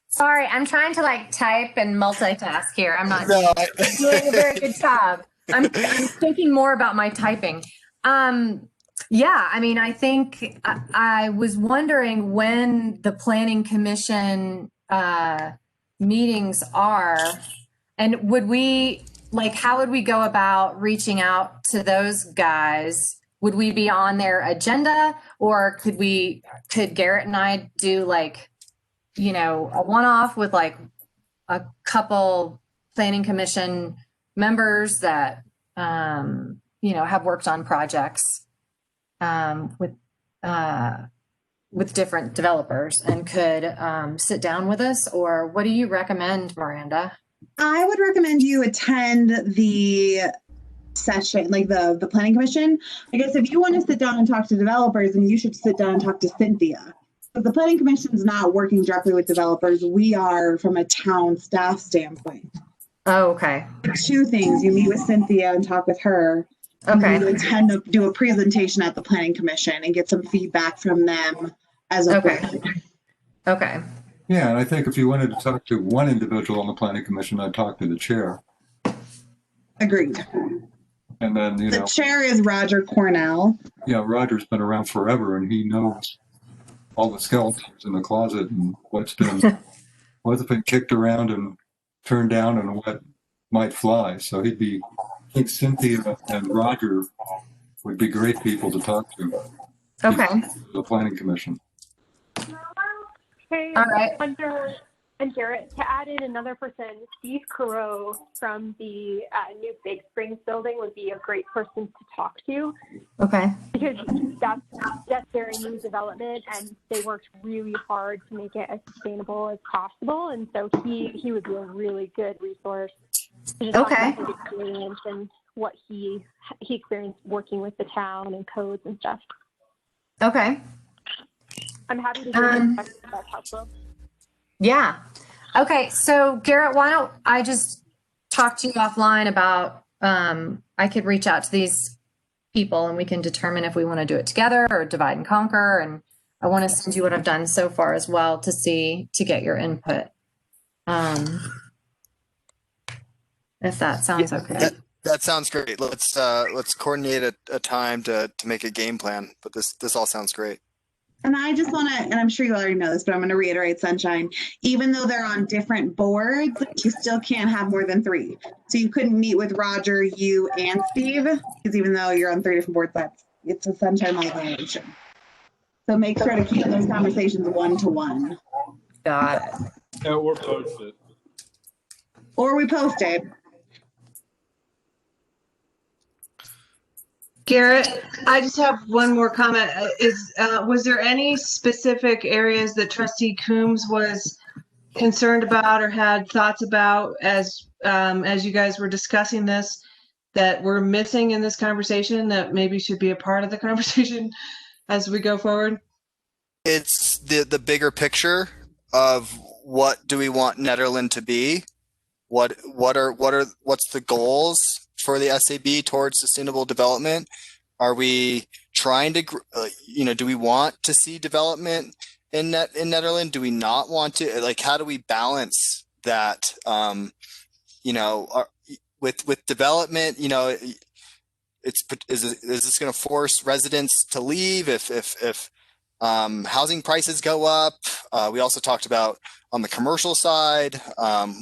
sorry, I'm trying to type and multitask here. I'm not No, doing a very good job. I'm thinking more about my typing. Yeah, I mean, I think I was wondering when the planning commission meetings are, and would we how would we go about reaching out to those guys? Would we be on their agenda, or could Garrett and I do a one-off with a couple planning commission members that have worked on projects with with different developers and could sit down with us, or what do you recommend, Miranda? I would recommend you attend the session, like the planning commission. I guess if you want to sit down and talk to developers, then you should sit down and talk to Cynthia. But the planning commission is not working directly with developers. We are from a town staff standpoint. Oh, okay. Two things: you meet with Cynthia and talk with her. Okay. You intend to do a presentation at the planning commission and get some feedback from them as a Okay. board. Okay. Yeah, and I think if you wanted to talk to one individual on the planning commission, I'd talk to the chair. Agreed. And then, you The know, chair is Roger Cornell. yeah, Roger's been around forever and he knows all the skeletons in the closet and what's been kicked around and turned down and what might fly. So I think Cynthia and Roger would be great people to talk to. Okay. The planning commission. Hey, All right. Hunter and Garrett, to add in another person, Steve Carreau from the new Big Springs building would be a great person to talk to, Okay. because that's their new development, and they worked really hard to make it as sustainable as possible. And so he would be a really good resource to just talk Okay. about his experience and what he experienced working with the town and codes and stuff. Okay. I'm happy to hear that that's helpful. Yeah. Okay. So Garrett, why don't I just talk to you offline about, I could reach out to these people and we can determine if we want to do it together or divide and conquer. And I want to send you what I've done so far as well to get your input. If that sounds okay. That sounds great. Let's coordinate a time to make a game plan. But this all sounds great. And I just want to, and I'm sure you already know this, but I'm going to reiterate, Sunshine, even though they're on different boards, you still can't have more than 3. So you couldn't meet with Roger, you, and Steve, because even though you're on 3 different boards, it's a Sunshine Law violation. So make sure to keep those conversations 1-to-1. Got it. Yeah, or post it. Or we post it. Garrett, I just have one more comment. Was there any specific areas that Trustee Coombs was concerned about or had thoughts about as you guys were discussing this that were missing in this conversation that maybe should be a part of the conversation as we go forward? It's the bigger picture of what do we want Nederland to be? What's the goals for the SAB towards sustainable development? Are we trying to, do we want to see development in Nederland? Do we not want to? Like, how do we balance that? With development, is this going to force residents to leave if housing prices go up? We also talked about on the commercial side,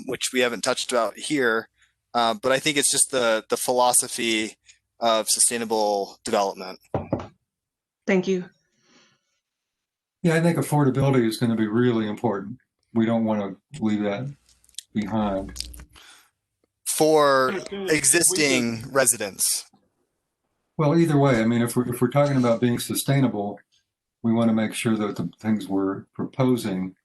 which we haven't touched about here. But I think it's just the philosophy of sustainable development. Thank you. Yeah, I think affordability is going to be really important. We don't want to leave that behind. For existing residents. Well, either way, I mean, if we're talking about being sustainable, we want to make sure that the things we're proposing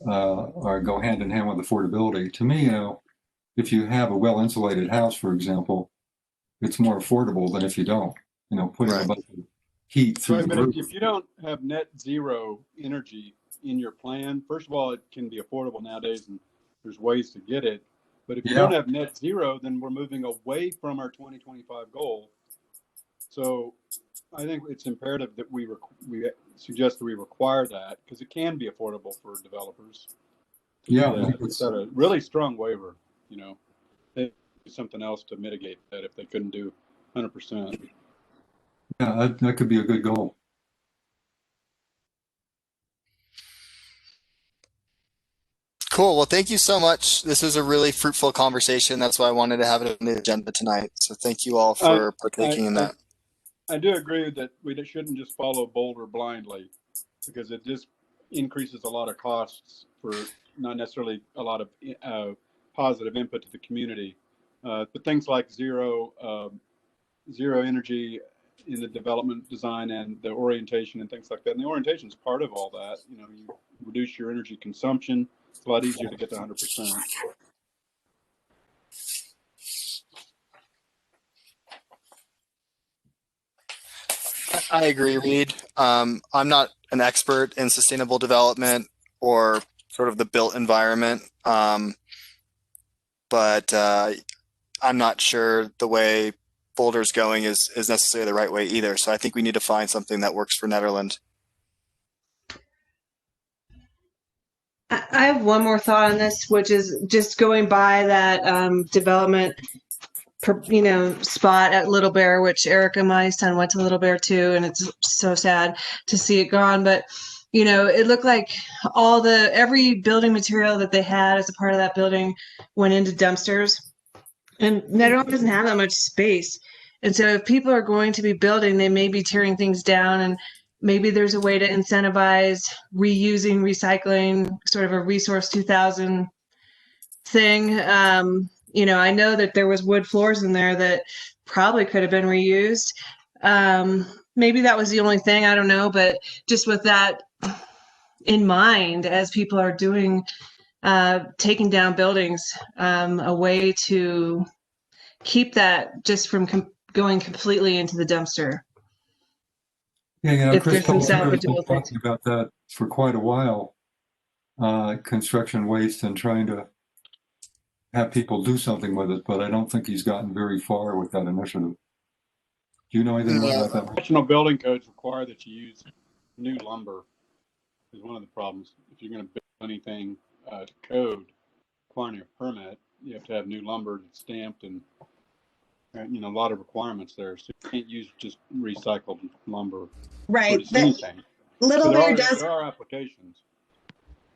go hand in hand with affordability. To me, if you have a well-insulated house, for example, it's more affordable than if you don't. Putting a bunch of heat through the roof. If you don't have net zero energy in your plan, first of all, it can be affordable nowadays, and there's ways to get it. But if you don't have net zero, then we're moving away from our 2025 goal. So I think it's imperative that we suggest that we require that, because it can be affordable for developers. It's a really strong waiver. Something else to mitigate that if they couldn't do 100%. Yeah, that could be a good goal. Cool. Well, thank you so much. This was a really fruitful conversation. That's why I wanted to have it on the agenda tonight. So thank you all for partaking in that. I do agree that we shouldn't just follow Boulder blindly, because it just increases a lot of costs for not necessarily a lot of positive input to the community. But things like zero energy in the development design and the orientation and things like that. And the orientation is part of all that. You know, you reduce your energy consumption. It's a lot easier to get to 100%. I agree, Reed. I'm not an expert in sustainable development or sort of the built environment, but I'm not sure the way Boulder's going is necessarily the right way either. So I think we need to find something that works for Nederland. I have one more thought on this, which is just going by that development, spot at Little Bear, which Erica, my son, went to Little Bear too, and it's so sad to see it gone. But it looked like every building material that they had as a part of that building went into dumpsters, and Netherlands doesn't have that much space. And so if people are going to be building, they may be tearing things down, and maybe there's a way to incentivize reusing, recycling, sort of a Resource 2000 thing. I know that there was wood floors in there that probably could have been reused. Maybe that was the only thing, I don't know, but just with that in mind, as people are doing, taking down buildings, a way to keep that just from going completely into the dumpster. Yeah, If Chris there's some Paul has been salvageable things. talking about that for quite a while, construction waste and trying to have people do something with it, but I don't think he's gotten very far with that initiative. Do you know anything more about that? National building codes require that you use new lumber. Is one of the problems. If you're going to build anything to code requiring a permit, you have to have new lumber that's stamped and a lot of requirements there. So you can't use just recycled lumber. Right. For anything. Little So Bear does. There are applications.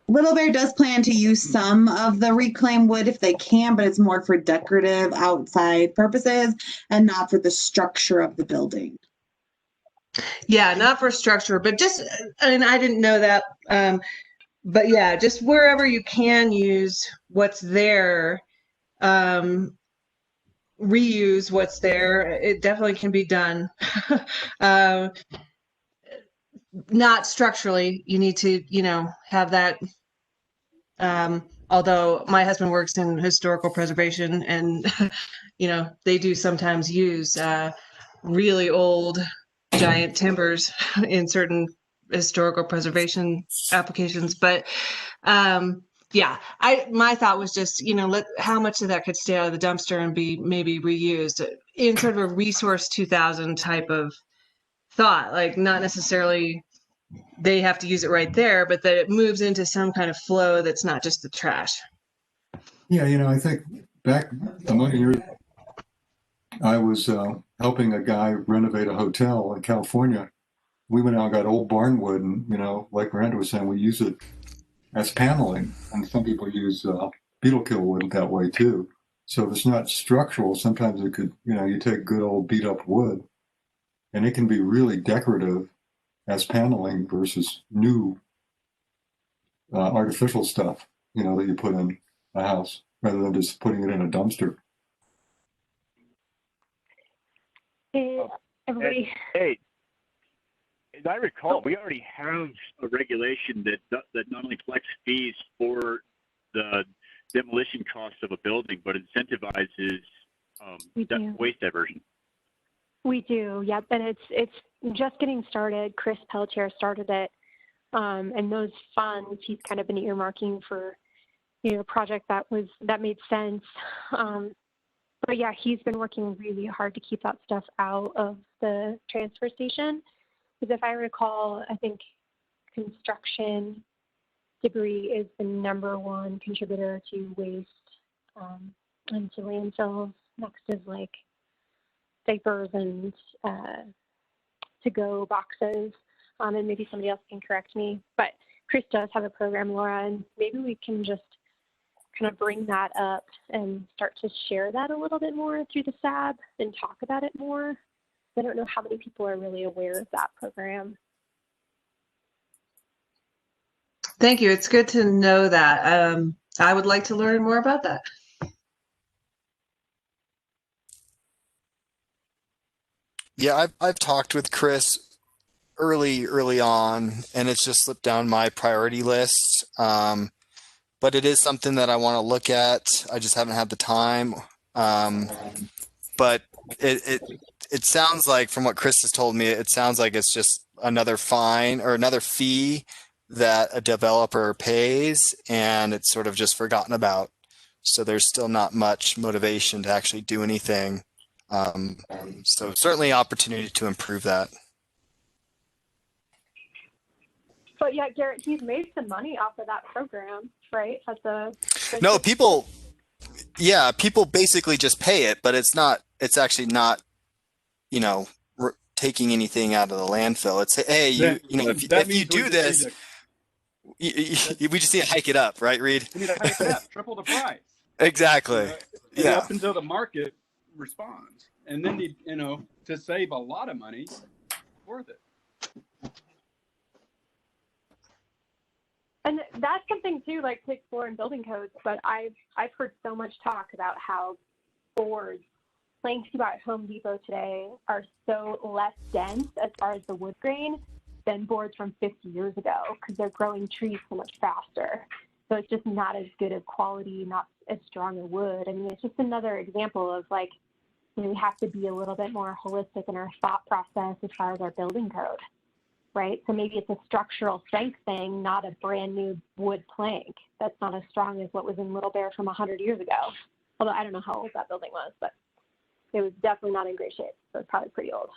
Little Bear does plan to use some of the reclaimed wood if they can, but it's more for decorative outside purposes and not for the structure of the building. Yeah, not for structure, but just, I didn't know that. But yeah, just wherever you can use what's there, reuse what's there, it definitely can be done. Not structurally, you need to, have that. Although my husband works in historical preservation, and they do sometimes use really old giant timbers in certain historical preservation applications. But my thought was just, how much of that could stay out of the dumpster and be maybe reused in sort of a Resource 2000 type of thought, like not necessarily they have to use it right there, but that it moves into some kind of flow that's not just the trash. Yeah, I think back a million years ago, I was helping a guy renovate a hotel in California. We went out and got old barnwood, and like Miranda was saying, we use it as paneling, and some people use beetle kill wood that way too. So if it's not structural, sometimes it could, you take good old beat up wood, and it can be really decorative as paneling versus new artificial stuff, that you put in a house rather than just putting it in a dumpster. Everybody. Hey, as I recall, we already have a regulation that not only collects fees for the demolition cost of a building, but incentivizes waste diversion. We do, yep, and it's just getting started. Chris Pelletier started it, and those funds he's kind of been earmarking for, a project that made sense. But yeah, he's been working really hard to keep that stuff out of the transfer station. Because if I recall, I think construction debris is the #1 contributor to waste into landfills. Next is like diapers and to-go boxes, and maybe somebody else can correct me. But Chris does have a program, Laura, and maybe we can just kind of bring that up and start to share that a little bit more through the SAB and talk about it more. I don't know how many people are really aware of that program. Thank you. It's good to know that. I would like to learn more about that. Yeah, I've talked with Chris early on, and it's just slipped down my priority list. But it is something that I want to look at. I just haven't had the time. Um, but it sounds like, from what Chris has told me, it sounds like it's just another fine or another fee that a developer pays, and it's sort of just forgotten about. So there's still not much motivation to actually do anything. Um, so certainly opportunity to improve that. But yeah, Garrett, he's made some money off of that program, right? At the No, people basically just pay it, but it's actually not, you know, taking anything out of the landfill. It's, hey, if you means we do just this, we just need to hike it up, right, Reed? need to hike it up, triple the price. Exactly. And Yeah. up until the market responds. And then, to save a lot of money, worth it. And that's something too, like to explore in building codes. But I've heard so much talk about how boards, planks you buy at Home Depot today, are so less dense as far as the wood grain than boards from 50 years ago, because they're growing trees so much faster. So it's just not as good of quality, not as strong a wood. I mean, it's just another example of like, we have to be a little bit more holistic in our thought process as far as our building code. Right? So maybe it's a structural strength thing, not a brand new wood plank that's not as strong as what was in Little Bear from 100 years ago. Although I don't know how old that building was, but it was definitely not in great shape. So it's probably pretty old.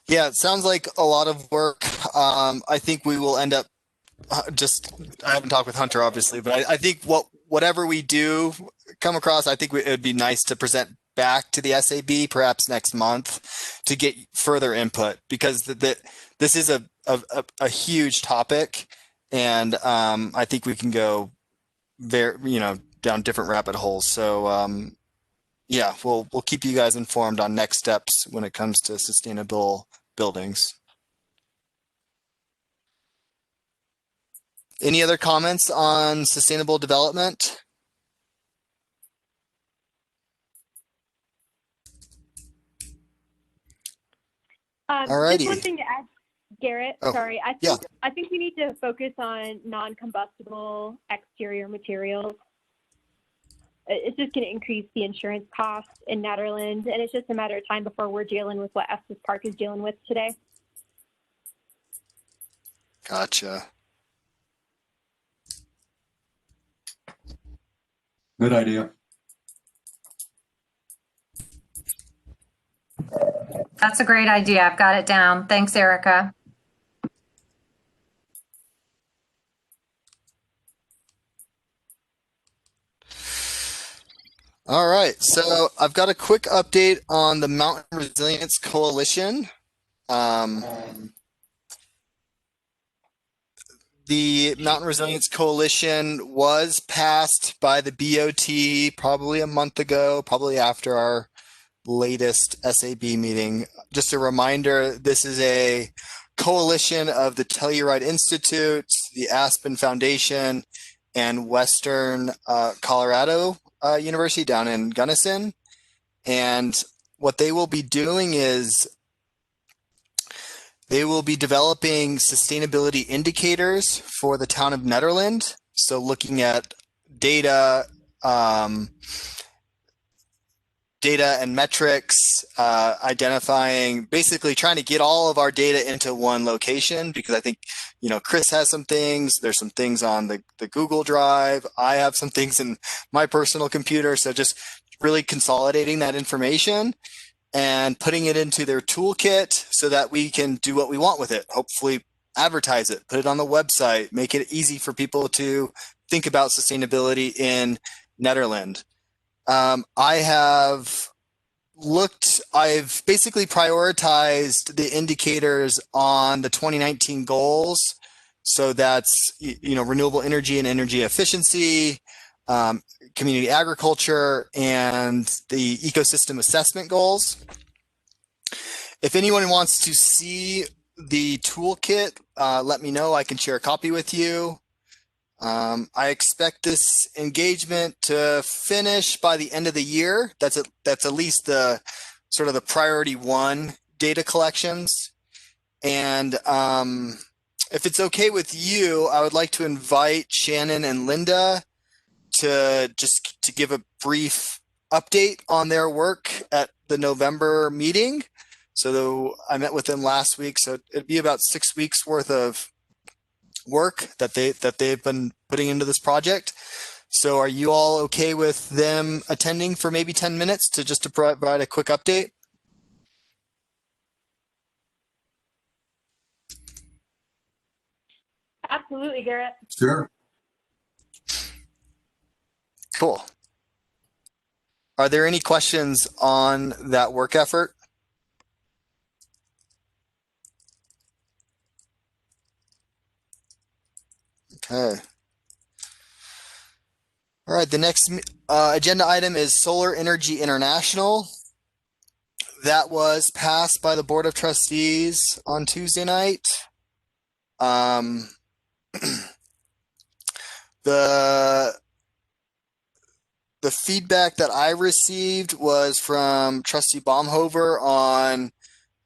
Yeah, it sounds like a lot of work. I think we will end up I haven't talked with Hunter, obviously, but I think whatever we do come across, I think it would be nice to present back to the SAB perhaps next month to get further input, because this is a huge topic, and I think we can go down different rabbit holes. So yeah, we'll keep you guys informed on next steps when it comes to sustainable buildings. Any other comments on sustainable development? Alrighty. Just one thing to add, Garrett. Oh, sorry, yeah. I think we need to focus on non-combustible exterior materials. It's just going to increase the insurance costs in Nederland, and it's just a matter of time before we're dealing with what Estes Park is dealing with today. Gotcha. Good idea. That's a great idea. I've got it down. Thanks, Erica. All right, so I've got a quick update on the Mountain Resilience Coalition. The Mountain Resilience Coalition was passed by the BOT probably a month ago, probably after our latest SAB meeting. Just a reminder, this is a coalition of the Telluride Institute, the Aspen Foundation, and Western Colorado University down in Gunnison. And what they will be doing is they will be developing sustainability indicators for the town of Nederland. So looking at data, data and metrics, identifying, basically trying to get all of our data into one location, because I think, Chris has some things, there's some things on the Google Drive, I have some things in my personal computer. So just really consolidating that information and putting it into their toolkit so that we can do what we want with it. Hopefully advertise it, put it on the website, make it easy for people to think about sustainability in Nederland. I've basically prioritized the indicators on the 2019 goals. So that's, renewable energy and energy efficiency, community agriculture, and the ecosystem assessment goals. If anyone wants to see the toolkit, let me know. I can share a copy with you. I expect this engagement to finish by the end of the year. That's at least the sort of the priority one data collections. And if it's okay with you, I would like to invite Shannon and Linda to give a brief update on their work at the November meeting. So I met with them last week, so it'd be about 6 weeks worth of work that they've been putting into this project. So are you all okay with them attending for maybe 10 minutes to provide a quick update? Absolutely, Garrett. Sure. Cool. Are there any questions on that work effort? Okay. All right, the next agenda item is Solar Energy International. That was passed by the Board of Trustees on Tuesday night. The feedback that I received was from Trustee Baumhover on,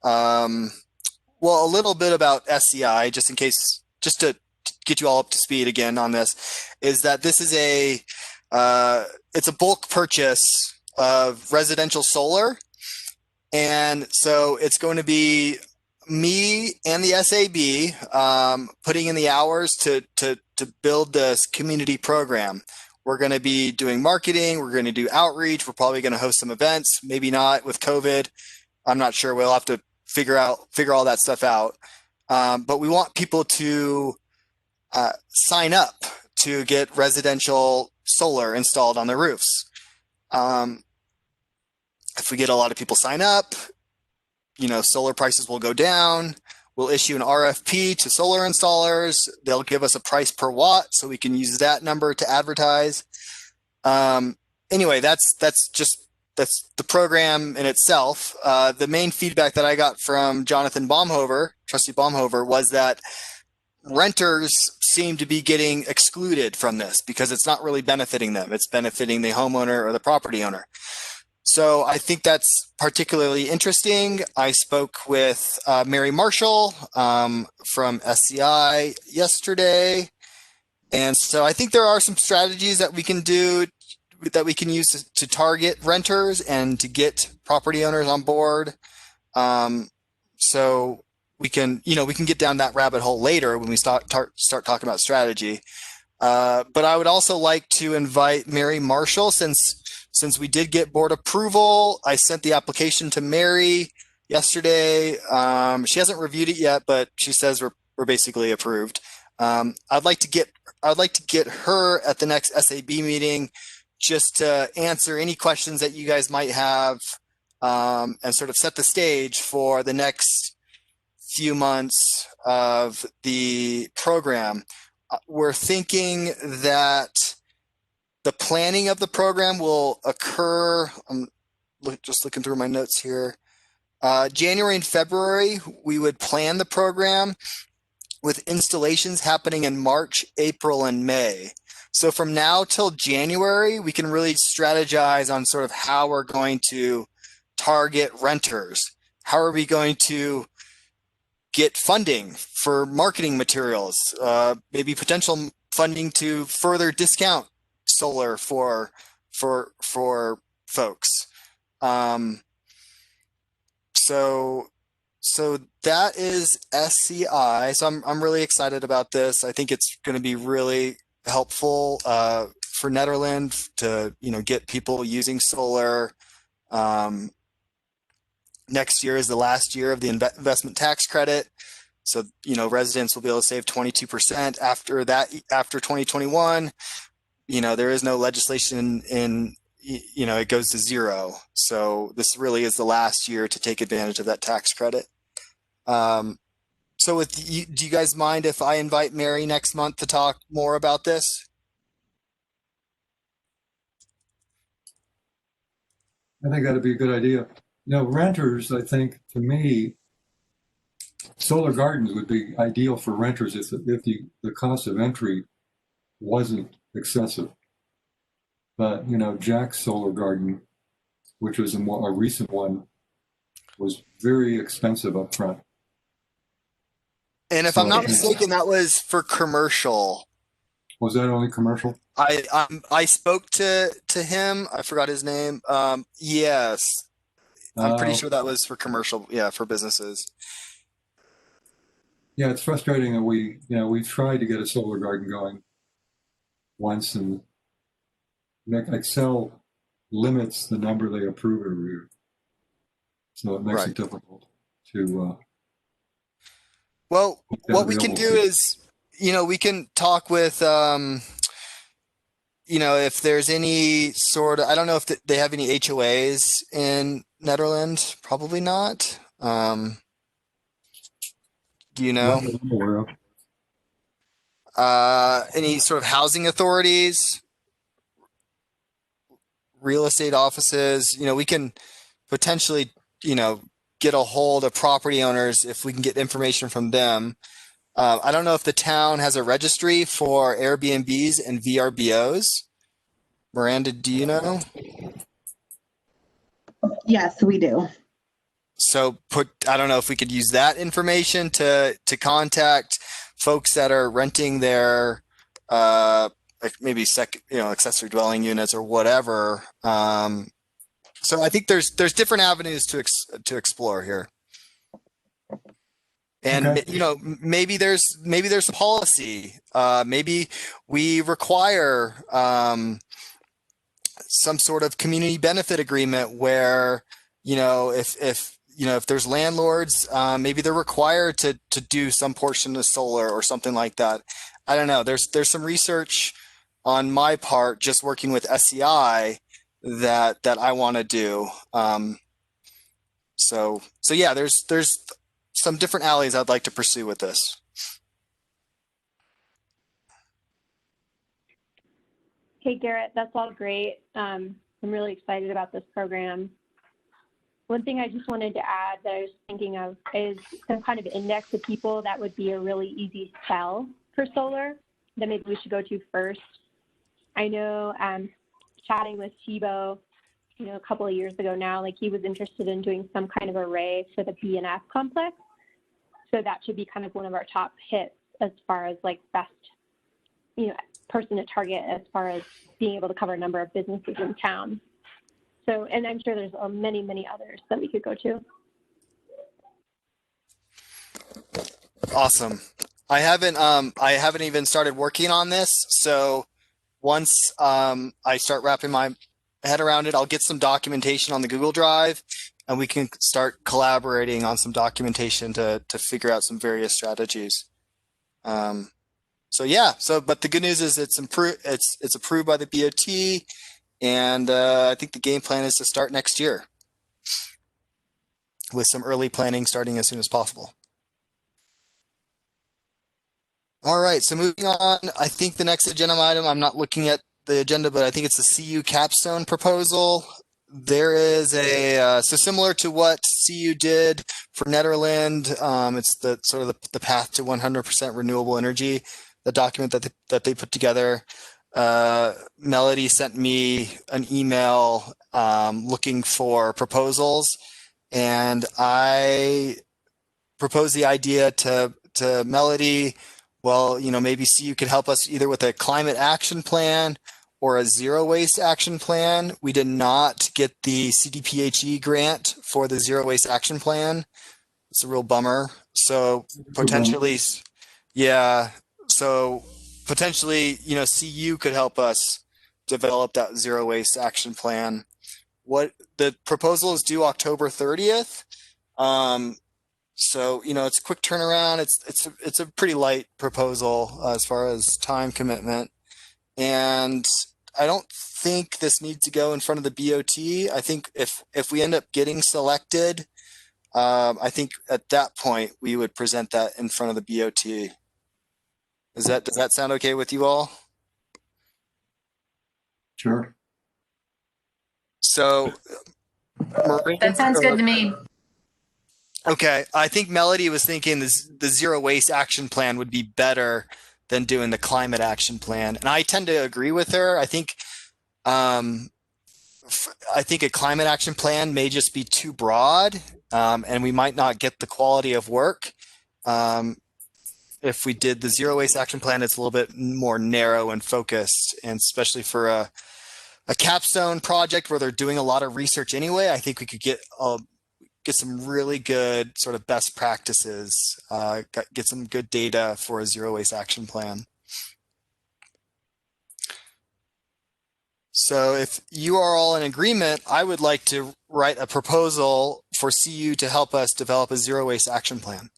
well, a little bit about SEI, just in case, just to get you all up to speed again on this, is that this is it's a bulk purchase of residential solar. And so it's going to be me and the SAB putting in the hours to build this community program. We're going to be doing marketing. We're going to do outreach. We're probably going to host some events, maybe not with COVID. I'm not sure. We'll have to figure all that stuff out. But we want people to sign up to get residential solar installed on their roofs. If we get a lot of people sign up, solar prices will go down. We'll issue an RFP to solar installers. They'll give us a price per watt, so we can use that number to advertise. Anyway, that's the program in itself. The main feedback that I got from Jonathan Baumhover, Trustee Baumhover, was that renters seem to be getting excluded from this because it's not really benefiting them. It's benefiting the homeowner or the property owner. So I think that's particularly interesting. I spoke with Mary Marshall from SCI yesterday. And so I think there are some strategies that we can do, that we can use to target renters and to get property owners on board. So we can get down that rabbit hole later when we start talking about strategy. But I would also like to invite Mary Marshall, since we did get board approval. I sent the application to Mary yesterday. She hasn't reviewed it yet, but she says we're basically approved. I'd like to get her at the next SAB meeting just to answer any questions that you guys might have, and sort of set the stage for the next few months of the program. We're thinking that the planning of the program will occur, I'm just looking through my notes here, January and February. We would plan the program with installations happening in March, April, and May. So from now till January, we can really strategize on sort of how we're going to target renters. How are we going to get funding for marketing materials, maybe potential funding to further discount solar for folks. So that is SCI. So I'm really excited about this. I think it's going to be really helpful for Nederland to get people using solar. Next year is the last year of the investment tax credit. So, residents will be able to save 22% after that, after 2021. There is no legislation it goes to zero. So this really is the last year to take advantage of that tax credit. So do you guys mind if I invite Mary next month to talk more about this? I think that'd be a good idea. Renters, I think, to me, solar gardens would be ideal for renters if the cost of entry wasn't excessive. But, Jack's solar garden, which was a recent one, was very expensive up front. And if So I'm not I think- mistaken, that was for commercial. Was that only commercial? I spoke to him. I forgot his name. Yes, I'm pretty sure that was for commercial. Yeah, for businesses. Yeah, it's frustrating that we tried to get a solar garden going once, and Excel limits the number they approve every year. So it makes Right. it difficult to. Well, Yeah, what we can do is, we can talk with, if there's any sort of, I don't know if they have any HOAs in Netherlands. Probably not. Do you know? Not that I'm aware of. Any sort of housing authorities, real estate offices? We can potentially, get a hold of property owners if we can get information from them. I don't know if the town has a registry for Airbnbs and VRBOs. Miranda, do you know? Yes, we do. So I don't know if we could use that information to contact folks that are renting their like maybe accessory dwelling units or whatever. So I think there's different avenues to explore here. And Okay. maybe there's a policy. Maybe we require some sort of community benefit agreement where if there's landlords, maybe they're required to do some portion of solar or something like that. I don't know. There's some research on my part, just working with SEI, that I want to do. So yeah, there's some different alleys I'd like to pursue with this. Hey, Garrett, that's all great. I'm really excited about this program. One thing I just wanted to add that I was thinking of is some kind of index of people that would be a really easy sell for solar that maybe we should go to first. I know chatting with Chibo, a couple of years ago now, like he was interested in doing some kind of array for the B&F complex. So that should be kind of one of our top hits as far as like best, person to target as far as being able to cover a number of businesses in town. So, and I'm sure there's many, many others that we could go to. Awesome. I haven't even started working on this. So once I start wrapping my head around it, I'll get some documentation on the Google Drive, and we can start collaborating on some documentation to figure out some various strategies. But the good news is it's approved by the BOT, and I think the game plan is to start next year with some early planning starting as soon as possible. All right, so moving on, I think the next agenda item, I'm not looking at the agenda, but I think it's the CU capstone proposal. There is so similar to what CU did for Nederland, it's the sort of the path to 100% renewable energy, the document that they put together. Melody sent me an email looking for proposals, and I proposed the idea to Melody. Well, maybe CU could help us either with a climate action plan or a zero waste action plan. We did not get the CDPHE grant for the zero waste action plan. It's a real bummer. So potentially, yeah. So potentially, CU could help us develop that zero waste action plan. What the proposal is due October 30th. So, it's a quick turnaround. It's a pretty light proposal as far as time commitment. And I don't think this needs to go in front of the BOT. I think if we end up getting selected, I think at that point we would present that in front of the BOT. Does that sound okay with you all? Sure. So That sounds good to me. Okay, I think Melody was thinking the zero waste action plan would be better than doing the climate action plan. And I tend to agree with her. I think a climate action plan may just be too broad, and we might not get the quality of work. If we did the zero waste action plan, it's a little bit more narrow and focused, and especially for a capstone project where they're doing a lot of research anyway, I think we could get some really good sort of best practices, get some good data for a zero waste action plan. So if you are all in agreement, I would like to write a proposal for CU to help us develop a zero waste action plan.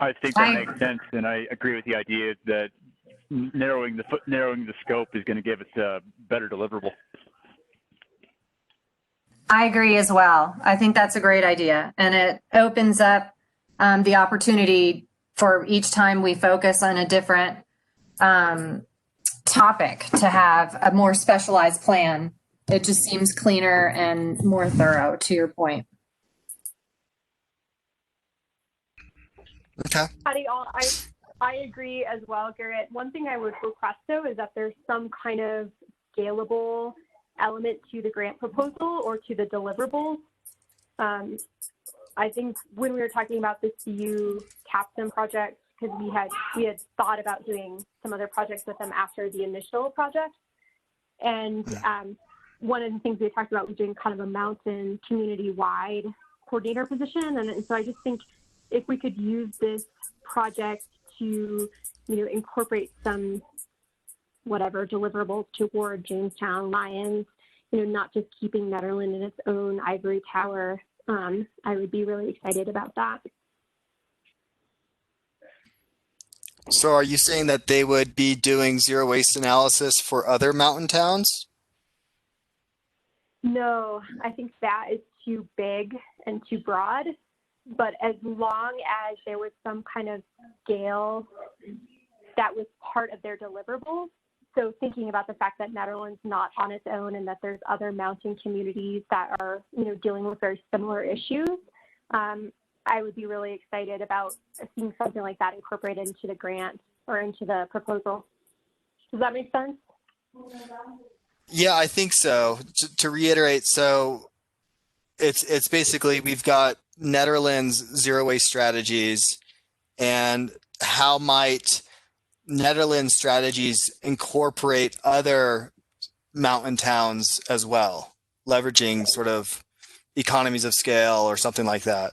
I think that makes sense, and I agree with the idea that narrowing the scope is going to give us a better deliverable. I agree as well. I think that's a great idea, and it opens up the opportunity for each time we focus on a different topic to have a more specialized plan. It just seems cleaner and more thorough, to your point. Okay. Patty, I agree as well, Garrett. One thing I would request, though, is that there's some kind of scalable element to the grant proposal or to the deliverables. I think when we were talking about the CU capstone project, because we had thought about doing some other projects with them after the initial project, and one of the things we talked about was doing kind of a mountain community-wide coordinator position, and so I just think if we could use this project to, incorporate some whatever deliverables toward Jamestown Lions, not just keeping Nederland in its own ivory tower, I would be really excited about that. So are you saying that they would be doing zero waste analysis for other mountain towns? No, I think that is too big and too broad. But as long as there was some kind of scale that was part of their deliverables, so thinking about the fact that Nederland's not on its own and that there's other mountain communities that are, dealing with very similar issues, I would be really excited about seeing something like that incorporated into the grant or into the proposal. Does that make sense? Yeah, I think so. To reiterate, so it's basically we've got Nederland's zero waste strategies, and how might Nederland's strategies incorporate other mountain towns as well, leveraging sort of economies of scale or something like that.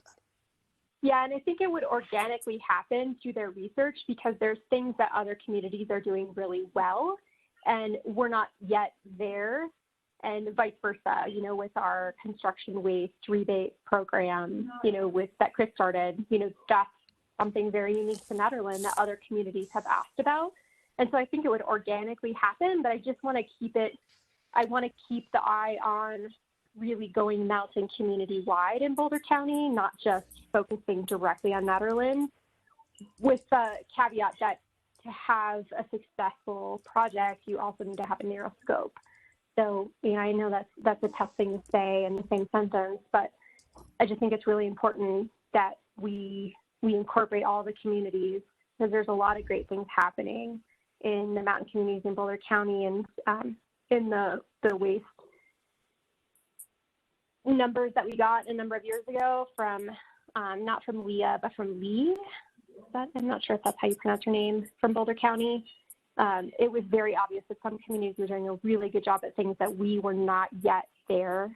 Yeah, and I think it would organically happen through their research because there's things that other communities are doing really well, and we're not yet there, and vice versa, with our construction waste rebate program, with that Chris started, that's something very unique to Nederland that other communities have asked about. And so I think it would organically happen, but I just want to keep the eye on really going mountain community wide in Boulder County, not just focusing directly on Nederland, with the caveat that to have a successful project, you also need to have a narrow scope. So, I know that's a tough thing to say in the same sentence, but I just think it's really important that we incorporate all the communities, because there's a lot of great things happening in the mountain communities in Boulder County, and in the waste numbers that we got a number of years ago from, not from Leah, but from Lee. I'm not sure if that's how you pronounce her name, from Boulder County. It was very obvious that some communities were doing a really good job at things that we were not yet there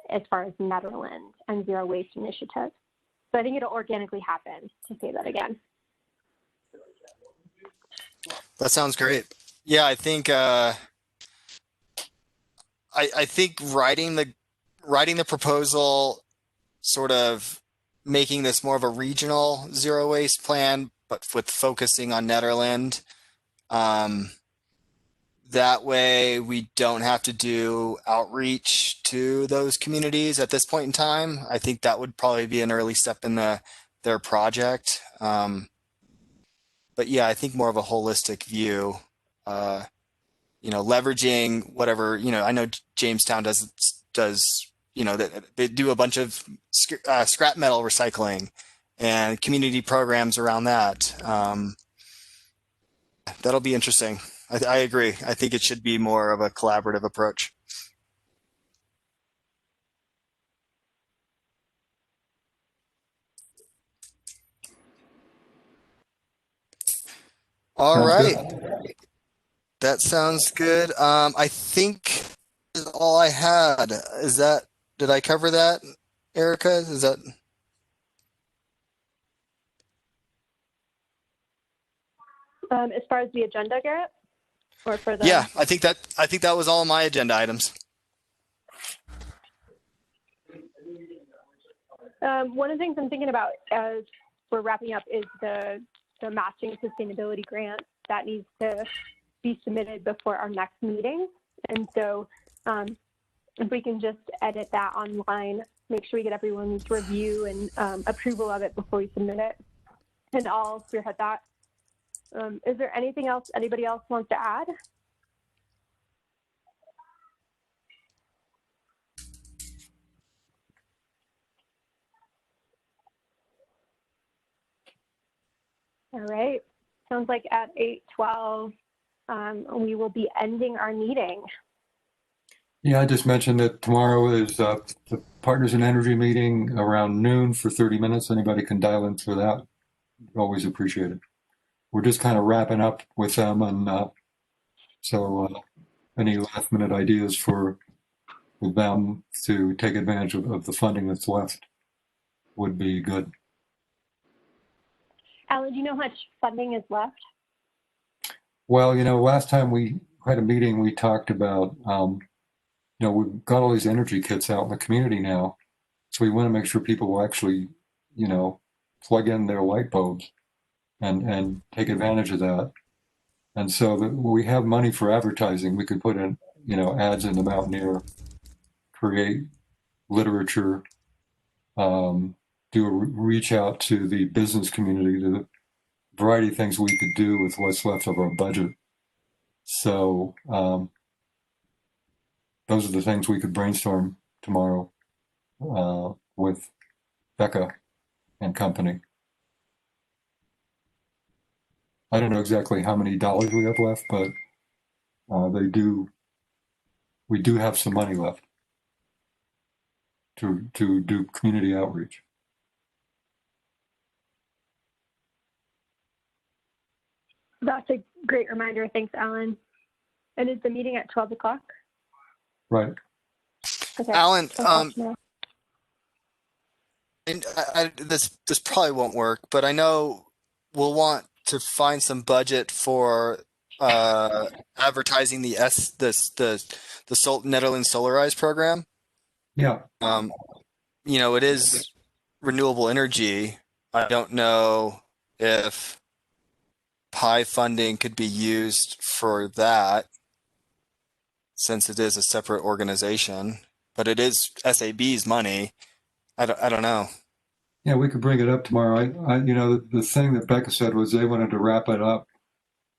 as far as Nederland and zero waste initiatives. So I think it'll organically happen, to say that again. That sounds great. Yeah, I think I think writing the proposal, sort of making this more of a regional zero waste plan, but with focusing on Nederland. That way we don't have to do outreach to those communities at this point in time. I think that would probably be an early step in their project. But yeah, I think more of a holistic view, leveraging whatever, I know Jamestown does that they do a bunch of scrap metal recycling and community programs around that. That'll be interesting. I agree. I think it should be more of a collaborative approach. All Sounds right. good. That sounds good. I think is all I had. Did I cover that, Erica? Is that? As far as the agenda, Garrett, or for the Yeah, I think that was all my agenda items. one of the things I'm thinking about as we're wrapping up is the matching sustainability grant that needs to be submitted before our next meeting. And so if we can just edit that online, make sure we get everyone's review and approval of it before we submit it. And I'll spearhead that. Is there anything else anybody else wants to add? All right. Sounds like at 8:12, we will be ending our meeting. Yeah, I just mentioned that tomorrow is the Partners in Energy meeting around noon for 30 minutes. Anybody can dial in for that. Always appreciate it. We're just kind of wrapping up with them, and so any last minute ideas for them to take advantage of the funding that's left would be good. Alan, do you know how much funding is left? Well, last time we had a meeting, we talked about, we've got all these energy kits out in the community now. So we want to make sure people will actually, plug in their light bulbs and take advantage of that. And so we have money for advertising. We could put in, ads in the Mountaineer, create literature, do a reach out to the business community, to the variety of things we could do with what's left of our budget. So those are the things we could brainstorm tomorrow with Becca and company. I don't know exactly how many dollars we have left, but we do have some money left to do community outreach. That's a great reminder. Thanks, Alan. And is the meeting at 12 o'clock? Right. Okay. Alan, And this probably won't work, but I know we'll want to find some budget for advertising the Netherlands Solarize program. Yeah. It is renewable energy. I don't know if PI funding could be used for that, since it is a separate organization, but it is SAB's money. I don't know. Yeah, we could bring it up tomorrow. The thing that Becca said was they wanted to wrap it up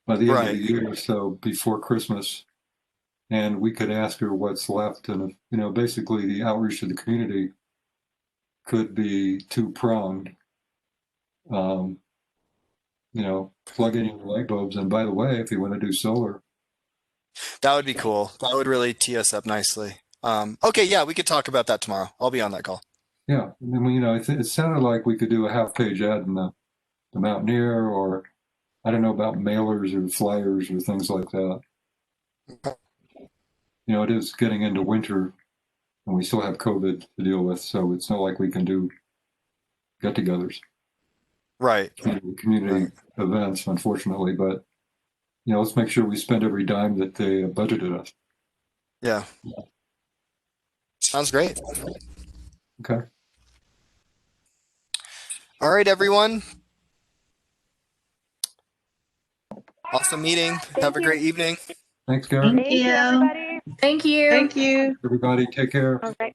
by the end of the year, so before Christmas, and we could ask her what's left. And basically the outreach to the community could be two-pronged. Plug in your light bulbs, and by the way, if you want to do solar, that would be cool. That would really tee us up nicely. Okay, yeah, we could talk about that tomorrow. I'll be on that call. Yeah, and then it sounded like we could do a half-page ad in the Mountaineer, or I don't know about mailers or flyers or things like that. It is getting into winter, and we still have COVID to deal with, so it's not like we can do get-togethers. Right. Community events, unfortunately, but let's make sure we spend every dime that they budgeted us. Yeah. Sounds great. Okay. All right, everyone. Awesome meeting. Have a great evening. Thanks, Garrett. Thank you, everybody. Thank you. Thank you. Everybody, take care. All right.